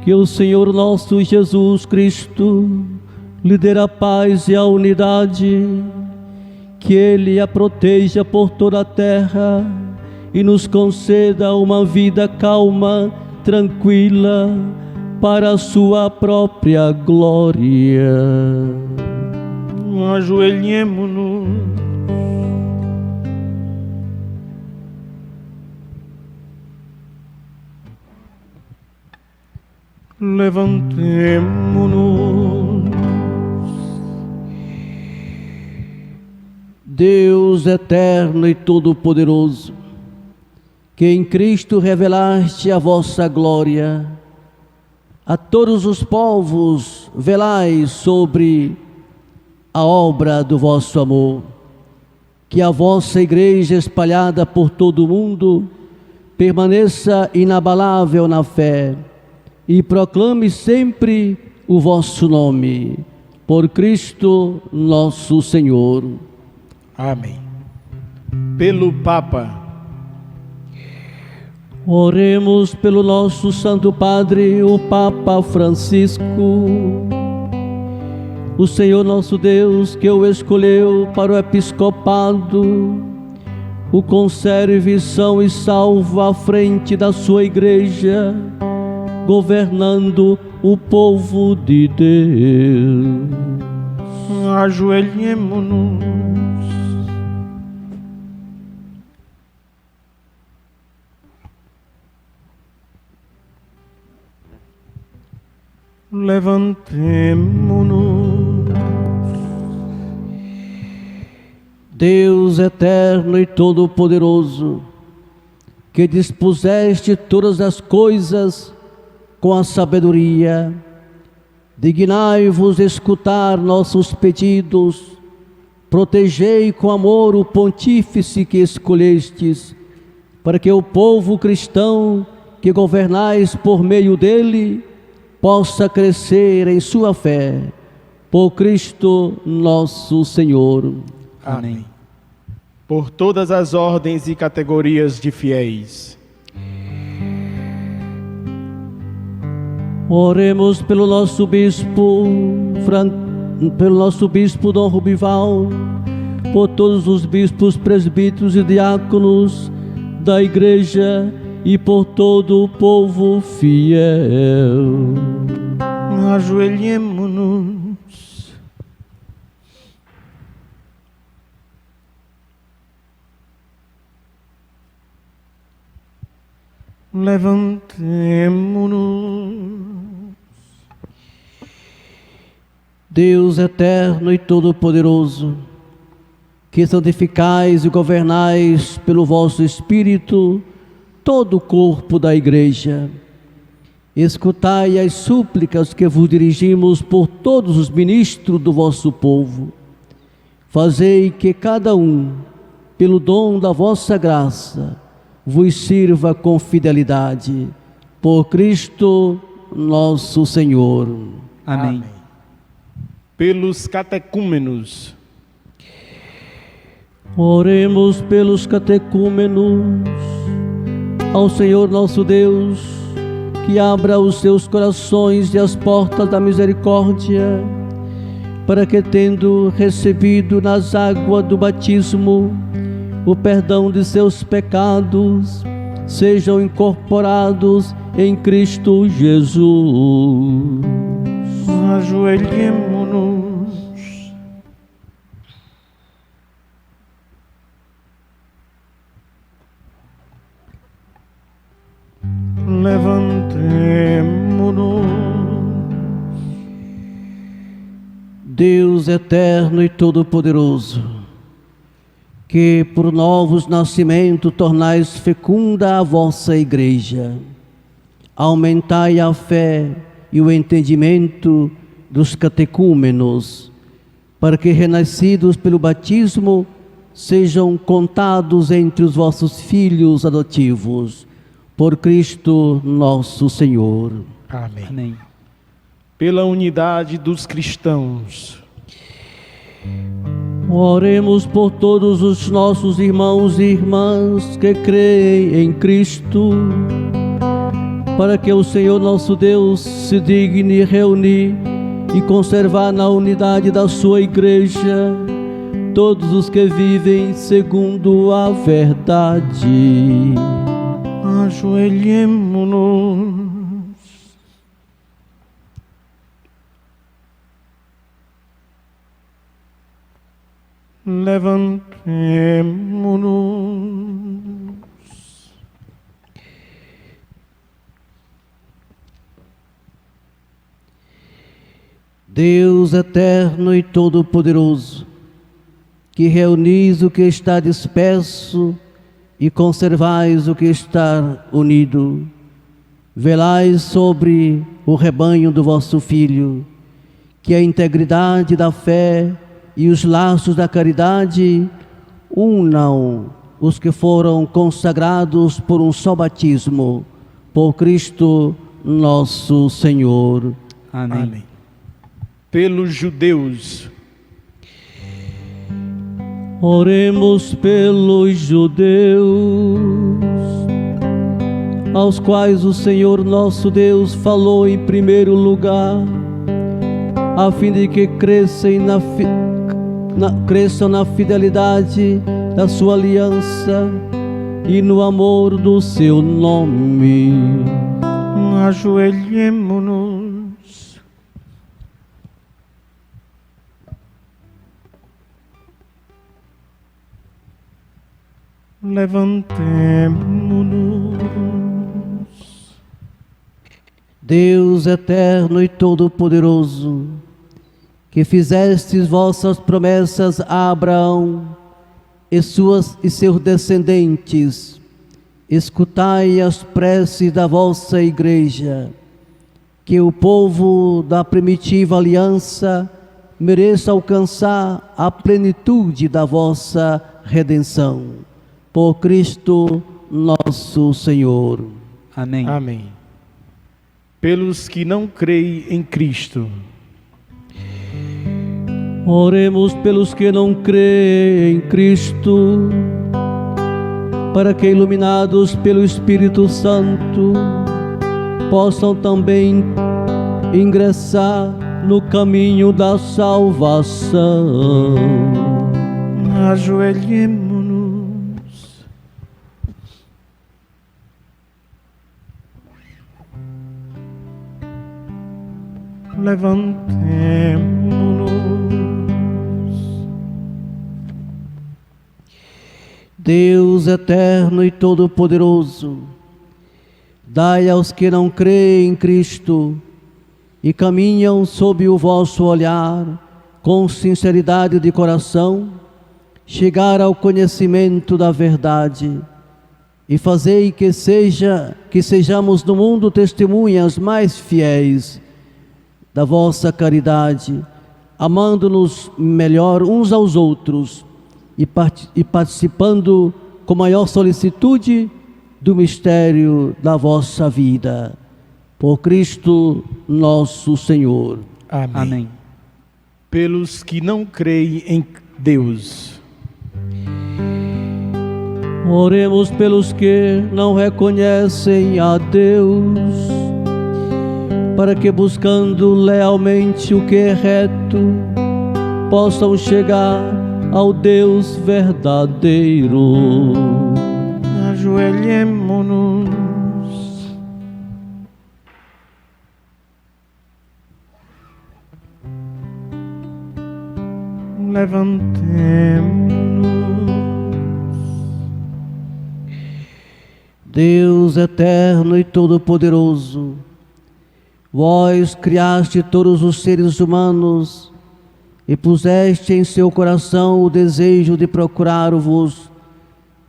Que o Senhor nosso Jesus Cristo lhe dê a paz e a unidade, que Ele a proteja por toda a terra e nos conceda uma vida calma, tranquila, para a sua própria glória. Ajoelhemo-nos. Levantemo-nos. Deus eterno e todo-poderoso, que em Cristo revelaste a vossa glória, a todos os povos velai sobre a obra do vosso amor. Que a vossa igreja espalhada por todo o mundo permaneça inabalável na fé e proclame sempre o vosso nome, por Cristo nosso Senhor. Amém. Pelo Papa. Oremos pelo nosso Santo Padre, o Papa Francisco. O Senhor nosso Deus, que o escolheu para o episcopado, o conserve são e salvo à frente da sua igreja, governando o povo de Deus. Ajoelhemo-nos. Levantemo-nos. Deus eterno e todo-poderoso, que dispuseste todas as coisas com a sabedoria, dignai-vos escutar nossos pedidos, protegei com amor o pontífice que escolhestes, para que o povo cristão que governais por meio dele possa crescer em sua fé. Por Cristo nosso Senhor. Amém. Por todas as ordens e categorias de fiéis. Oremos pelo nosso bispo Dom Rubival, por todos os bispos, presbíteros e diáconos da Igreja e por todo o povo fiel. Ajoelhemo-nos. Levantemo-nos. Deus eterno e todo-poderoso, que santificais e governais pelo vosso Espírito todo o corpo da Igreja, escutai as súplicas que vos dirigimos por todos os ministros do vosso povo. Fazei que cada um, pelo dom da vossa graça, vos sirva com fidelidade. Por Cristo nosso Senhor. Amém. Pelos catecúmenos. Oremos pelos catecúmenos. Ao Senhor nosso Deus, que abra os seus corações e as portas da misericórdia, para que, tendo recebido nas águas do batismo o perdão de seus pecados, sejam incorporados em Cristo Jesus. Ajoelhemo-nos. Levantemo-nos. Deus eterno e todo-poderoso, que por novos nascimentos tornais fecunda a vossa Igreja, aumentai a fé e o entendimento dos catecúmenos, para que, renascidos pelo batismo, sejam contados entre os vossos filhos adotivos. Por Cristo nosso Senhor. Amém. Amém. Pela unidade dos cristãos. Oremos por todos os nossos irmãos e irmãs que creem em Cristo, para que o Senhor nosso Deus se digne reunir e conservar na unidade da sua Igreja todos os que vivem segundo a verdade. Ajoelhemo-nos. Levantemo-nos. Deus eterno e todo-poderoso, que reunis o que está disperso e conservais o que está unido, velais sobre o rebanho do vosso Filho, que a integridade da fé e os laços da caridade unam os que foram consagrados por um só batismo, por Cristo nosso Senhor. Amém. Amém. Pelos judeus. Oremos pelos judeus, aos quais o Senhor nosso Deus falou em primeiro lugar, a fim de que cresçam na fidelidade da sua aliança e no amor do seu nome. Ajoelhemo-nos. Levantemo-nos. Deus eterno e todo-poderoso, que fizestes vossas promessas a Abraão e seus descendentes, escutai as preces da vossa Igreja, que o povo da primitiva aliança mereça alcançar a plenitude da vossa redenção. Por Cristo nosso Senhor. Amém. Amém. pelos que não creem em Cristo. Oremos pelos que não creem em Cristo, para que, iluminados pelo Espírito Santo, possam também ingressar no caminho da salvação. Ajoelhemo-nos. Levantemo-nos. Deus eterno e todo-poderoso, dai aos que não creem em Cristo e caminham sob o vosso olhar, com sinceridade de coração, chegar ao conhecimento da verdade, e fazei que sejamos no mundo testemunhas mais fiéis da vossa caridade, amando-nos melhor uns aos outros e participando com maior solicitude do mistério da vossa vida. Por Cristo nosso Senhor. Amém. Amém. Pelos que não creem em Deus. Oremos pelos que não reconhecem a Deus, para que, buscando lealmente o que é reto, possam chegar ao Deus verdadeiro. Ajoelhemo-nos. Levantemo-nos. Deus eterno e todo-poderoso, vós criaste todos os seres humanos e puseste em seu coração o desejo de procurar-vos,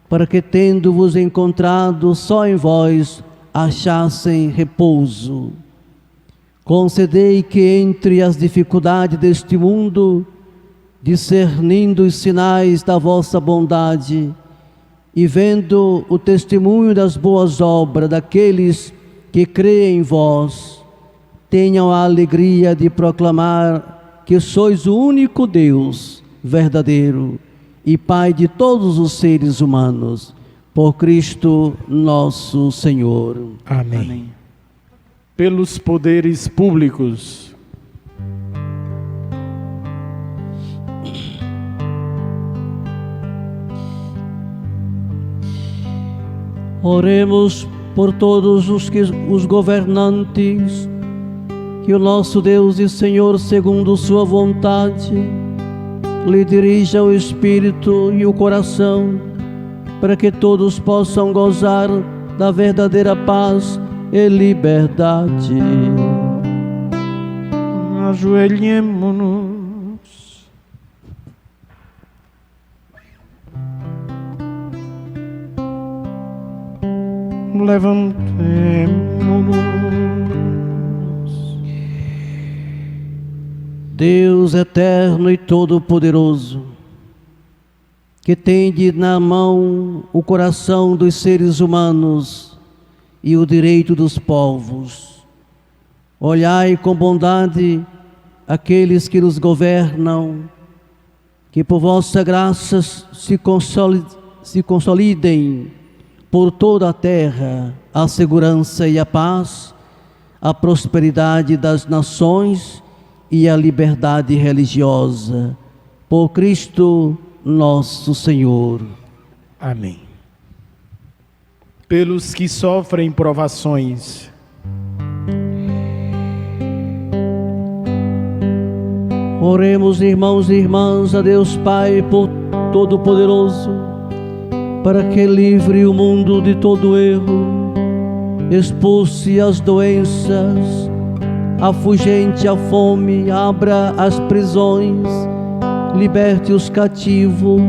para que, tendo-vos encontrado, só em vós achassem repouso. Concedei que, entre as dificuldades deste mundo, discernindo os sinais da vossa bondade e vendo o testemunho das boas obras daqueles que creem em vós, tenham a alegria de proclamar que sois o único Deus verdadeiro e Pai de todos os seres humanos, por Cristo nosso Senhor. Amém. Amém. Pelos poderes públicos. Oremos por todos os governantes, que o nosso Deus e Senhor, segundo sua vontade, lhe dirija o espírito e o coração, para que todos possam gozar da verdadeira paz e liberdade. Ajoelhemo-nos. Levantemo-nos. Deus eterno e todo-poderoso, que tende na mão o coração dos seres humanos e o direito dos povos, olhai com bondade aqueles que nos governam, que por vossa graça se consolidem por toda a terra a segurança e a paz, a prosperidade das nações e a liberdade religiosa. Por Cristo nosso Senhor. Amém. Pelos que sofrem provações. Oremos, irmãos e irmãs, a Deus Pai Todo-Poderoso, para que livre o mundo de todo erro, expulse as doenças, afugente a fome, abra as prisões, liberte os cativos,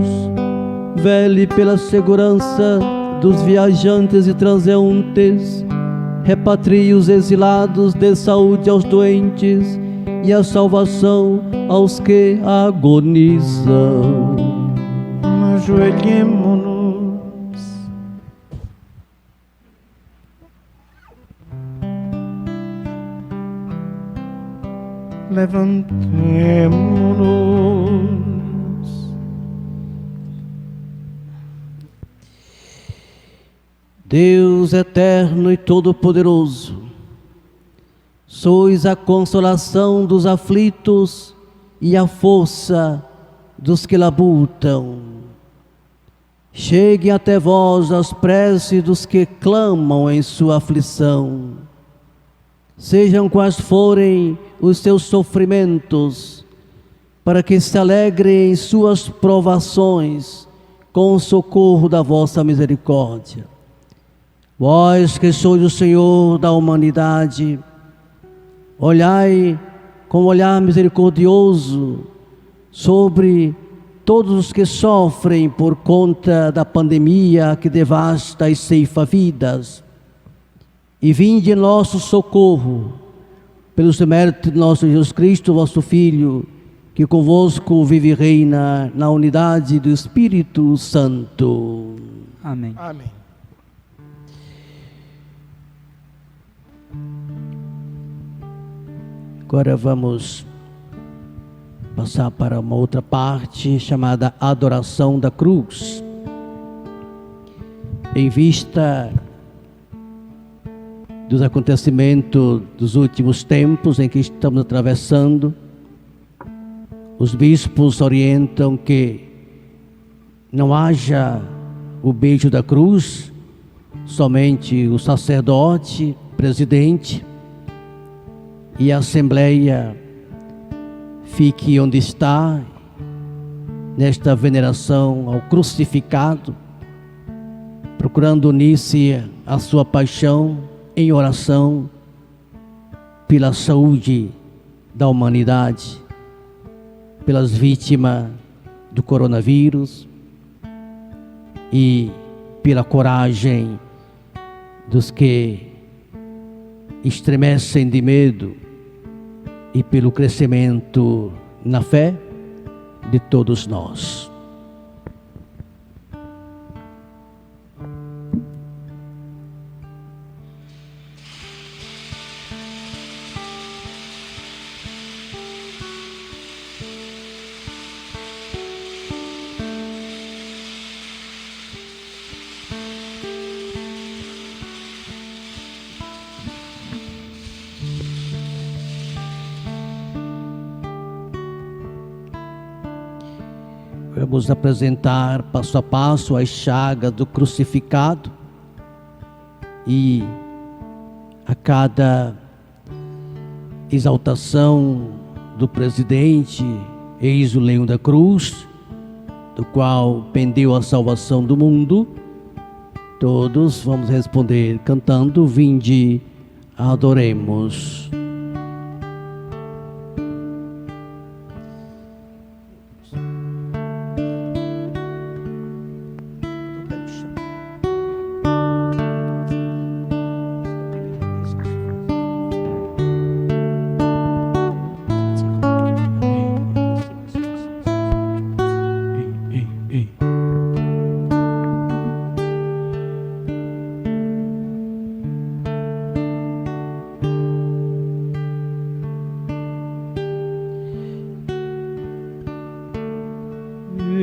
vele pela segurança dos viajantes e transeuntes, repatrie os exilados, dê saúde aos doentes e a salvação aos que agonizam. Ajoelhemo-nos. Levantemo-nos. Deus eterno e todo-poderoso, sois a consolação dos aflitos e a força dos que labutam. Cheguem até vós as preces dos que clamam em sua aflição. Sejam quais forem os seus sofrimentos, para que se alegrem em suas provações com o socorro da vossa misericórdia. Vós que sois o Senhor da humanidade, olhai com olhar misericordioso sobre todos os que sofrem por conta da pandemia que devasta e ceifa vidas. E vinde em nosso socorro, pelos méritos de nosso Jesus Cristo, vosso Filho, que convosco vive e reina na unidade do Espírito Santo. Amém. Amém. Agora vamos passar para uma outra parte chamada Adoração da Cruz. Em vista dos acontecimentos dos últimos tempos em que estamos atravessando, os bispos orientam que não haja o beijo da cruz, somente o sacerdote, presidente, e a Assembleia fique onde está, nesta veneração ao crucificado, procurando unir-se à sua paixão em oração pela saúde da humanidade, pelas vítimas do coronavírus e pela coragem dos que estremecem de medo e pelo crescimento na fé de todos nós. Vamos apresentar passo a passo as chagas do crucificado e a cada exaltação do presidente, eis o leão da cruz, do qual pendeu a salvação do mundo. Todos vamos responder cantando: vinde, adoremos.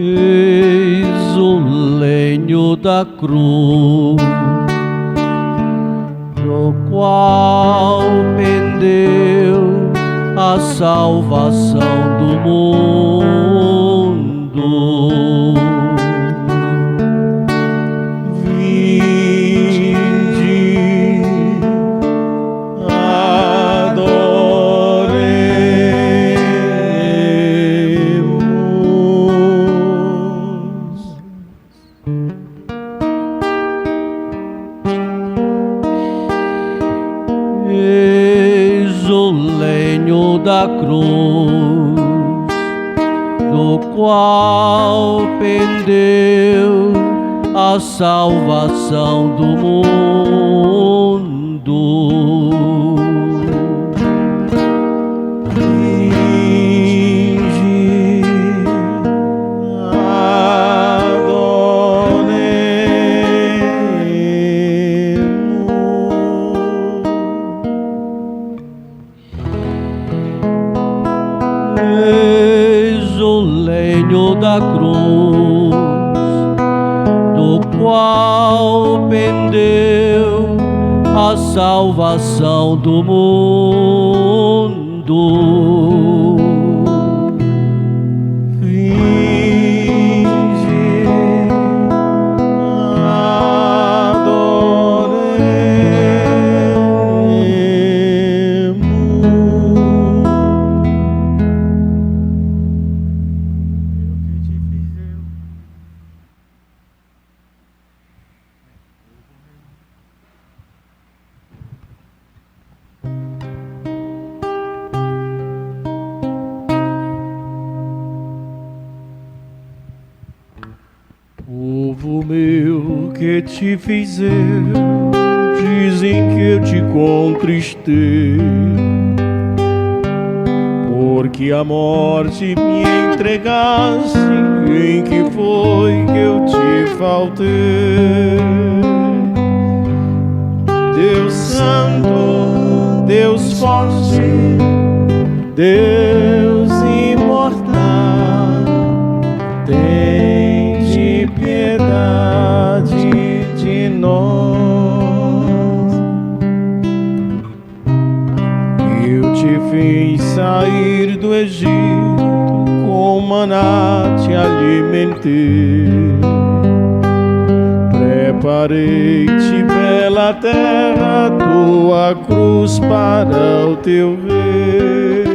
Eis o lenho da cruz, do qual pendeu a salvação do mundo. Vinde, adoremos. Eis o lenho da cruz, do qual pendeu a salvação do mundo. Vinde, adoremos. a salvação do mundo. Povo meu, que te fiz eu? Dizem que eu te contristei, porque a morte me entregaste. Em que foi que eu te faltei? Deus Santo, Deus forte, Deus imortal, tende piedade de nós. Eu te fiz sair do Egito, com maná te alimentei, preparei-te bela terra, tua cruz para o teu rei.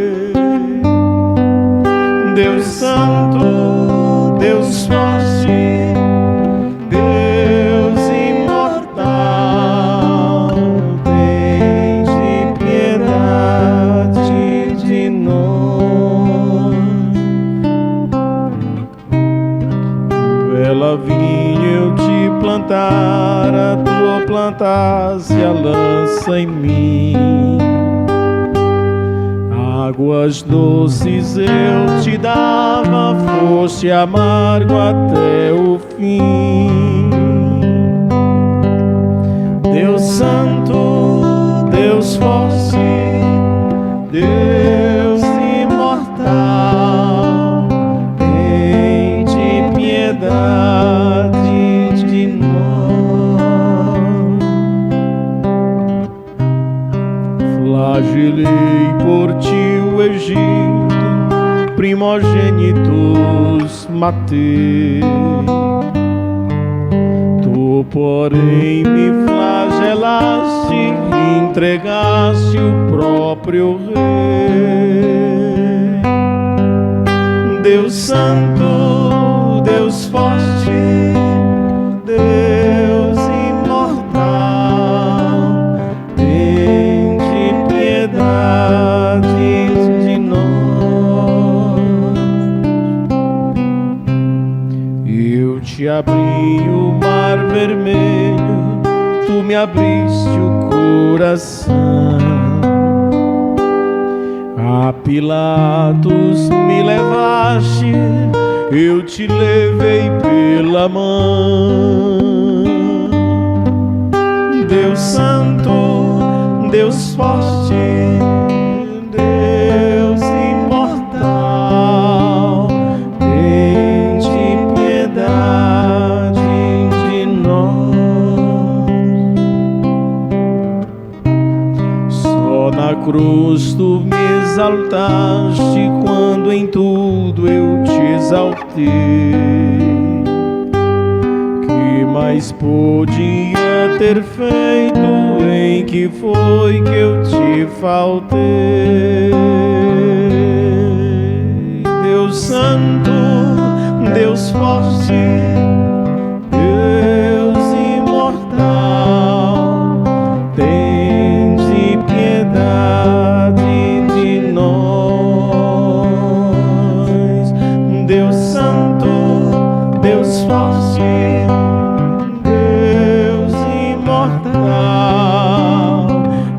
Deus Santo, Deus forte, Deus imortal, tende piedade de nós. Bela vinha eu te plantara, tu plantasse a lança em mim. Águas doces eu te dava, fosse amargo até o fim. Deus Santo, Deus forte, Deus imortal, tende piedade de nós. Flagelei por ti o Egito, primogênitos matei. Tu, porém, me flagelaste, entregaste o próprio Rei. Deus Santo, Deus forte, Deus imortal, tende piedade de nós. Eu te abri o mar vermelho, tu me abriste o coração. A Pilatos me levaste, eu te levei pela mão. Deus Santo, Deus forte, Deus imortal, tende piedade de nós. Só na cruz tu me exaltaste, quando em tudo eu te exaltei. Que mais podia ter feito? Em que foi que eu te faltei? Deus Santo, Deus forte, Deus imortal, tende piedade de nós. Deus Santo, Deus forte, Deus imortal,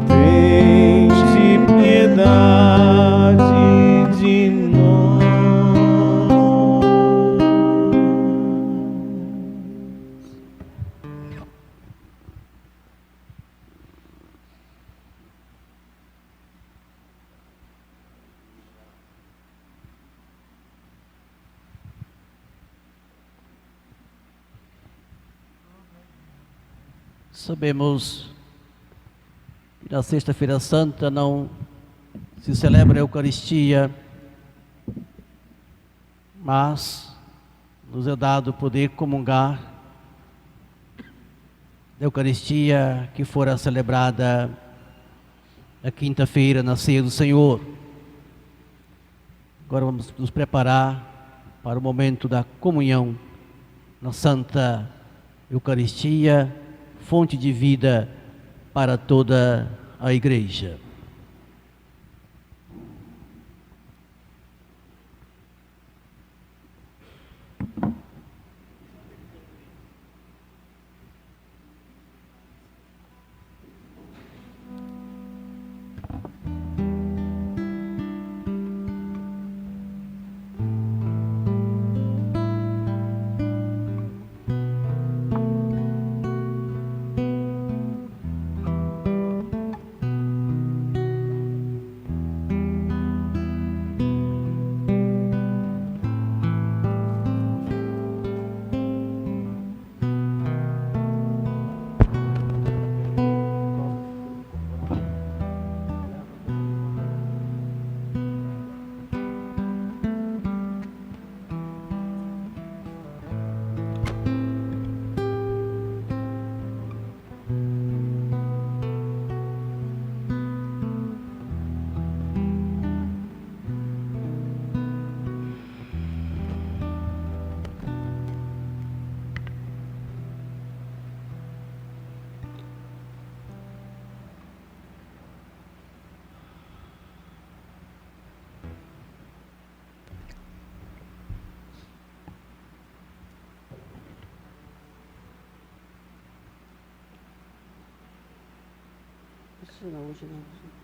tende piedade de nós. Sabemos na Sexta-feira Santa não se celebra a Eucaristia, mas nos é dado poder comungar da Eucaristia que fora celebrada na quinta-feira, na ceia do Senhor. Agora vamos nos preparar para o momento da comunhão na Santa Eucaristia, fonte de vida para toda a Igreja. Não, hoje não.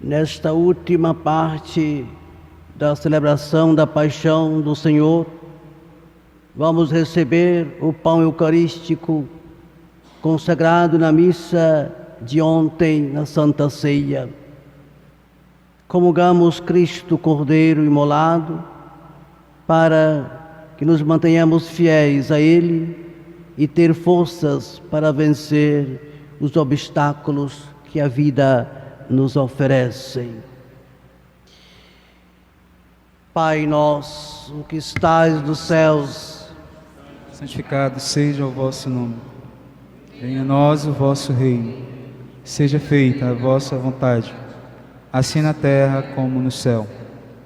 Nesta última parte da celebração da Paixão do Senhor, vamos receber o pão eucarístico consagrado na missa de ontem, na Santa Ceia. Comungamos Cristo Cordeiro imolado, para que nos mantenhamos fiéis a Ele e ter forças para vencer os obstáculos que a vida nos oferecem. Pai nosso, que estais nos céus, santificado seja o vosso nome. Venha a nós o vosso reino. Seja feita a vossa vontade, assim na terra como no céu.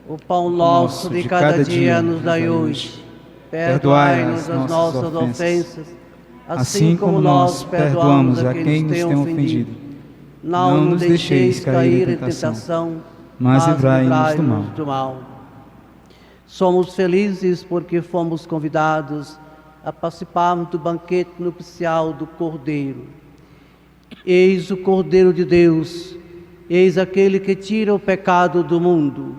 O pão nosso de cada dia nos dai hoje. Perdoai-nos as nossas ofensas, assim como nós perdoamos a quem nos tem ofendido. Não nos deixeis cair em tentação, mas livrai-nos do mal. Somos felizes porque fomos convidados a participarmos do banquete nupcial do Cordeiro. Eis o Cordeiro de Deus, eis aquele que tira o pecado do mundo.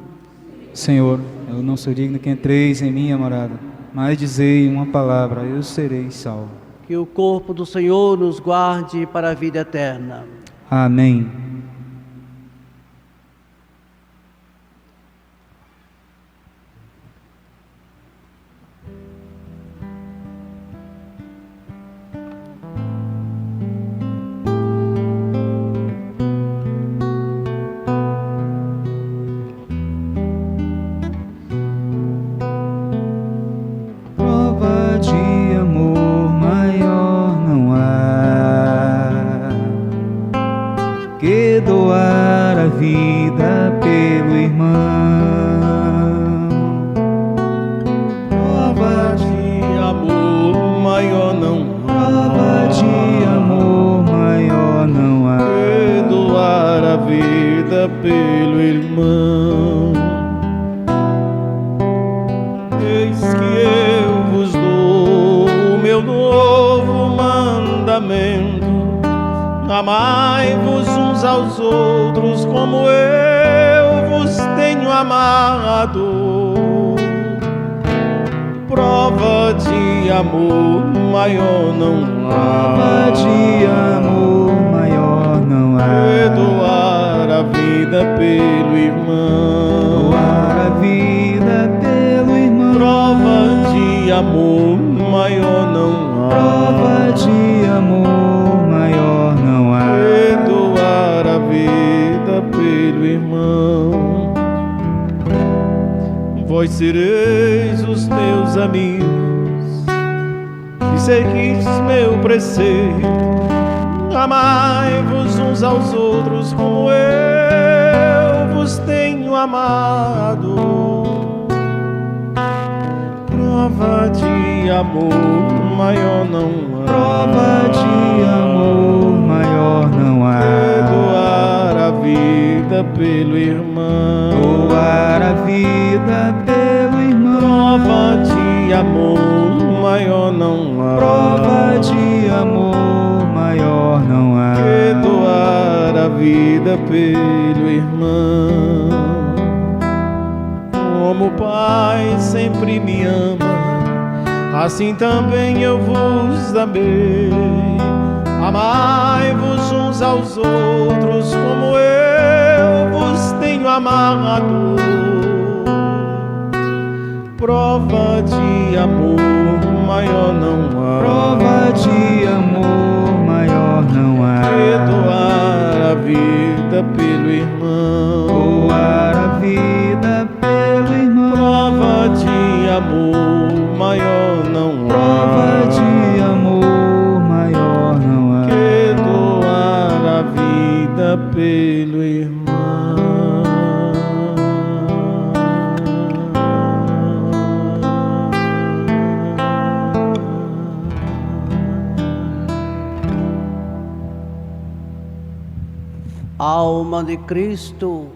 Senhor, eu não sou digno que entreis em minha morada, mas dizei uma palavra, eu serei salvo. Que o corpo do Senhor nos guarde para a vida eterna. Amém. Prova de amor maior não há que doar a vida pelo irmão. Prova de amor maior não Prova de amor maior não há que doar a vida pelo irmão. Eis que eu vos dou o meu novo mandamento: amai-vos uns aos outros como eu vos tenho amado. Prova de amor maior não Prova há de amor maior não que há doar a vida pelo irmão. doar a vida pelo irmão. Prova de amor maior não há Prova de amor maior não há que doar a vida pelo irmão. Vós sereis os meus amigos se seguis meu preceito. Amai-vos uns aos outros como eu vos tenho amado. Prova de amor maior não há Prova de amor maior não há que doar a vida pelo irmão. doar a vida pelo irmão. Prova de amor maior não há Prova de amor maior não há que doar a vida pelo irmão. Como o Pai sempre me ama, assim também eu vos amei. Amai-vos uns aos outros como eu vos tenho amado. Prova de amor maior não há Prova de amor maior não há que doar a vida pelo irmão. doar a vida pelo irmão. Prova de amor maior não Prova há de amor maior não há que doar a vida pelo irmão. Alma de Cristo,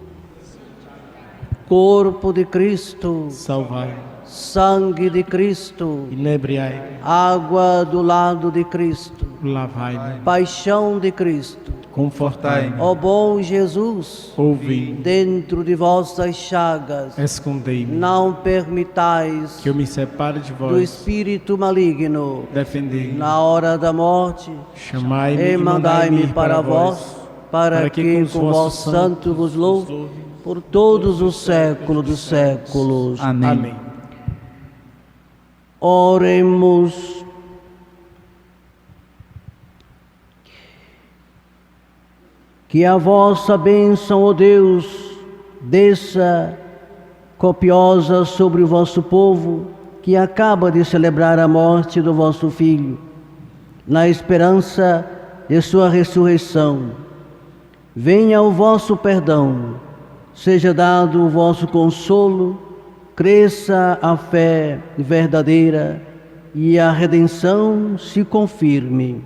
corpo de Cristo, Salvai, sangue de Cristo, inebriai, água do lado de Cristo, lavai-me, paixão de Cristo. confortai-me, Ó bom Jesus, ouvi, dentro de vossas chagas, escondei-me, não permitais que eu me separe de do vós. espírito maligno. Defendei-me, Na hora da morte, chamai-me e e mandai-me para vós, para que com vosso santo vos louve por todos os séculos dos séculos. Amém. Amém. Oremos. Que a vossa bênção, ó Deus, desça copiosa sobre o vosso povo, que acaba de celebrar a morte do vosso Filho, na esperança de sua ressurreição. Venha o vosso perdão, seja dado o vosso consolo, cresça a fé verdadeira e a redenção se confirme.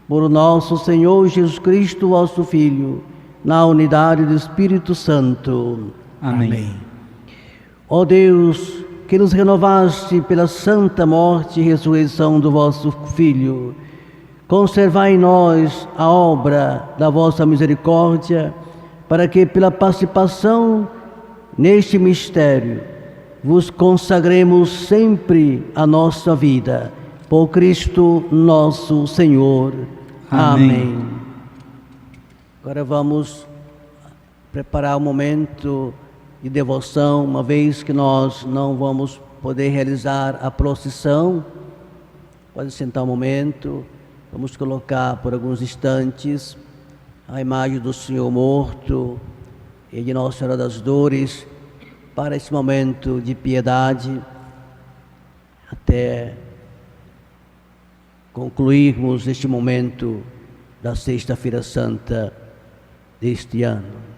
Por nosso Senhor Jesus Cristo, vosso Filho, na unidade do Espírito Santo. Amém. Ó Deus, que nos renovaste pela santa morte e ressurreição do vosso Filho, conservai em nós a obra da vossa misericórdia, para que, pela participação neste mistério, vos consagremos sempre a nossa vida. Por Cristo nosso Senhor. Amém. Agora vamos preparar o momento de devoção, uma vez que nós não vamos poder realizar a procissão. Pode sentar um momento. Vamos colocar por alguns instantes a imagem do Senhor morto e de Nossa Senhora das Dores para esse momento de piedade, até concluirmos este momento da Sexta-feira Santa deste ano.